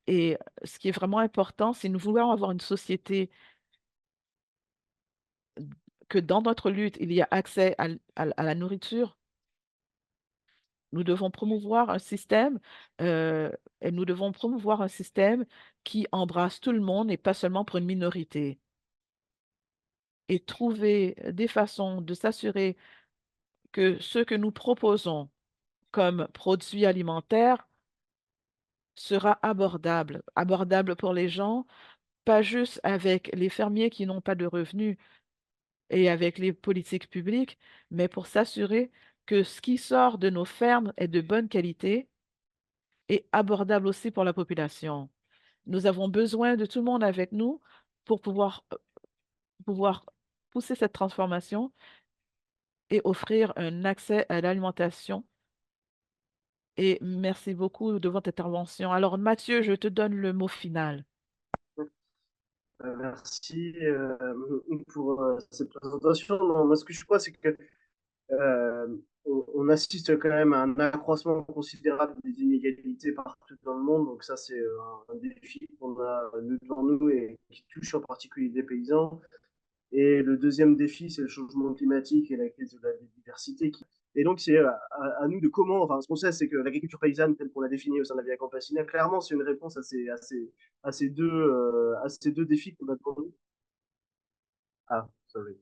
Et ce qui est vraiment important, c'est nous voulons avoir une société que dans notre lutte, il y a accès à la nourriture, Nous devons promouvoir un système, et nous devons promouvoir un système qui embrasse tout le monde et pas seulement pour une minorité. Et trouver des façons de s'assurer que ce que nous proposons comme produits alimentaires sera abordable, abordable pour les gens, pas juste avec les fermiers qui n'ont pas de revenus et avec les politiques publiques, mais pour s'assurer que ce qui sort de nos fermes est de bonne qualité et abordable aussi pour la population. Nous avons besoin de tout le monde avec nous pour pouvoir pousser cette transformation et offrir un accès à l'alimentation. Et merci beaucoup de votre intervention. Alors, Mathieu, je te donne le mot final. Merci pour cette présentation. Non, moi, ce que je crois, c'est que euh, on assiste quand même à un accroissement considérable des inégalités partout dans le monde. Donc ça, c'est un défi qu'on a nous, devant nous et qui touche en particulier les paysans. Et le deuxième défi, c'est le changement climatique et la crise de la biodiversité. Et donc, c'est à nous de comment. Enfin, ce qu'on sait, c'est que l'agriculture paysanne, telle qu'on l'a définie au sein de la Via Campesina, clairement, c'est une réponse à ces deux défis qu'on a devant nous. Ah, sorry.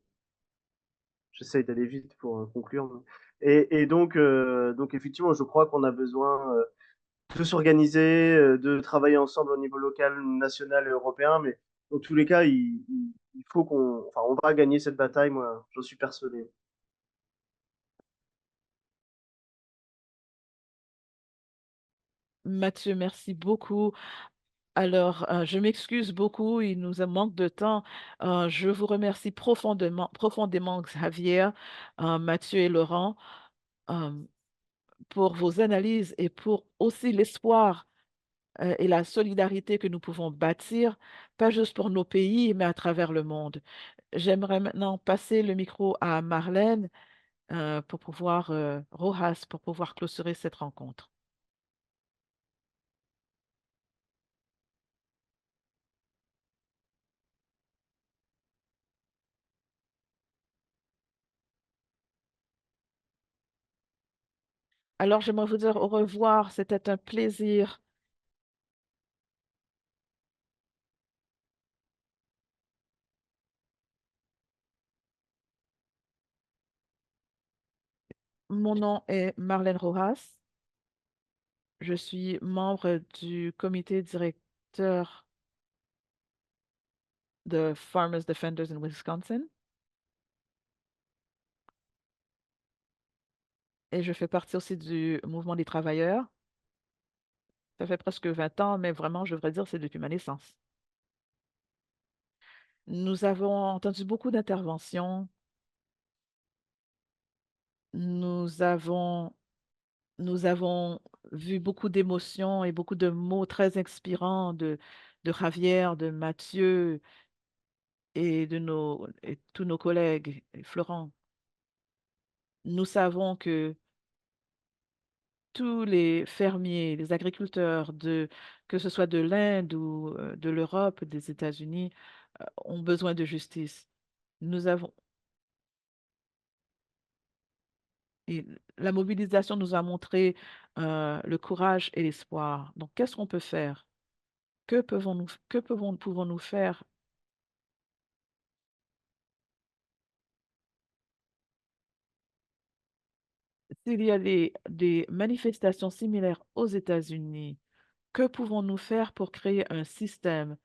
J'essaye d'aller vite pour conclure. Donc, effectivement, je crois qu'on a besoin de s'organiser, de travailler ensemble au niveau local, national et européen. Mais dans tous les cas, il faut enfin, on va gagner cette bataille. Moi, j'en suis persuadé. Mathieu, merci beaucoup. Alors, je m'excuse beaucoup, il nous a manque de temps. Je vous remercie profondément, profondément, Xavier, Mathieu et Laurent, euh, pour vos analyses et pour aussi l'espoir et la solidarité que nous pouvons bâtir, pas juste pour nos pays, mais à travers le monde. J'aimerais maintenant passer le micro à Marlène Rojas, pour pouvoir clôturer cette rencontre. Alors, j'aimerais vous dire au revoir. C'était un plaisir. Mon nom est Marlène Rojas. Je suis membre du comité directeur de Farmers Defenders in Wisconsin et je fais partie aussi du mouvement des travailleurs. Ça fait presque 20 ans, mais vraiment, je devrais dire, c'est depuis ma naissance. Nous avons entendu beaucoup d'interventions. Nous avons, nous avons vu beaucoup d'émotions et beaucoup de mots très inspirants de Javier, de Mathieu et et tous nos collègues, et Florent. Nous savons que tous les fermiers, les agriculteurs, que ce soit de l'Inde ou de l'Europe, des États-Unis, ont besoin de justice. Nous avons, et la mobilisation nous a montré le courage et l'espoir. Donc, qu'est-ce qu'on peut faire? Pouvons-nous faire s'il y a des manifestations similaires aux États-Unis? Que pouvons-nous faire pour créer un système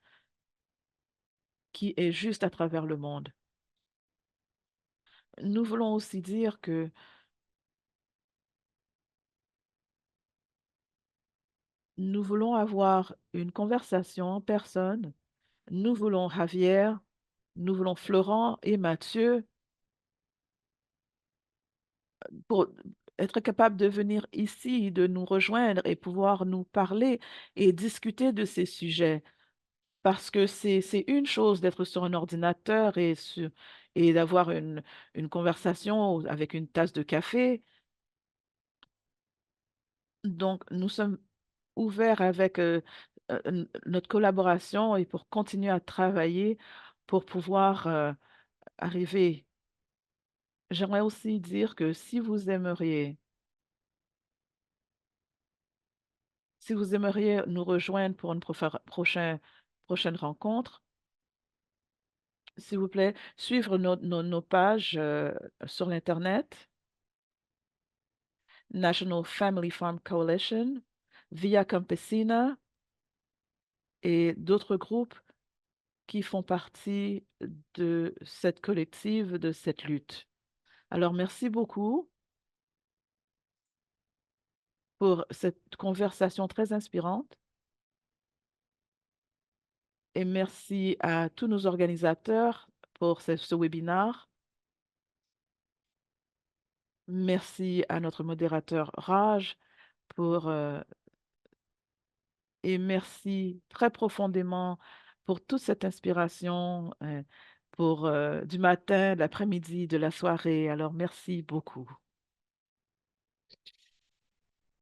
qui est juste à travers le monde? Nous voulons aussi dire que nous voulons avoir une conversation en personne. Nous voulons Javier, nous voulons Florent et Mathieu pour être capable de venir ici, de nous rejoindre et pouvoir nous parler et discuter de ces sujets. Parce que c'est une chose d'être sur un ordinateur et d'avoir une conversation avec une tasse de café. Donc, nous sommes ouverts avec notre collaboration et pour continuer à travailler pour pouvoir arriver. J'aimerais aussi dire que si vous aimeriez Si vous aimeriez nous rejoindre pour une prochaine rencontre, s'il vous plaît, suivre nos pages sur l'Internet, National Family Farm Coalition, Via Campesina et d'autres groupes qui font partie de cette collective, de cette lutte. Alors, merci beaucoup pour cette conversation très inspirante et merci à tous nos organisateurs pour ce webinaire. Merci à notre modérateur Raj pour, et merci très profondément pour toute cette inspiration pour du matin, de l'après-midi, de la soirée. Alors, merci beaucoup.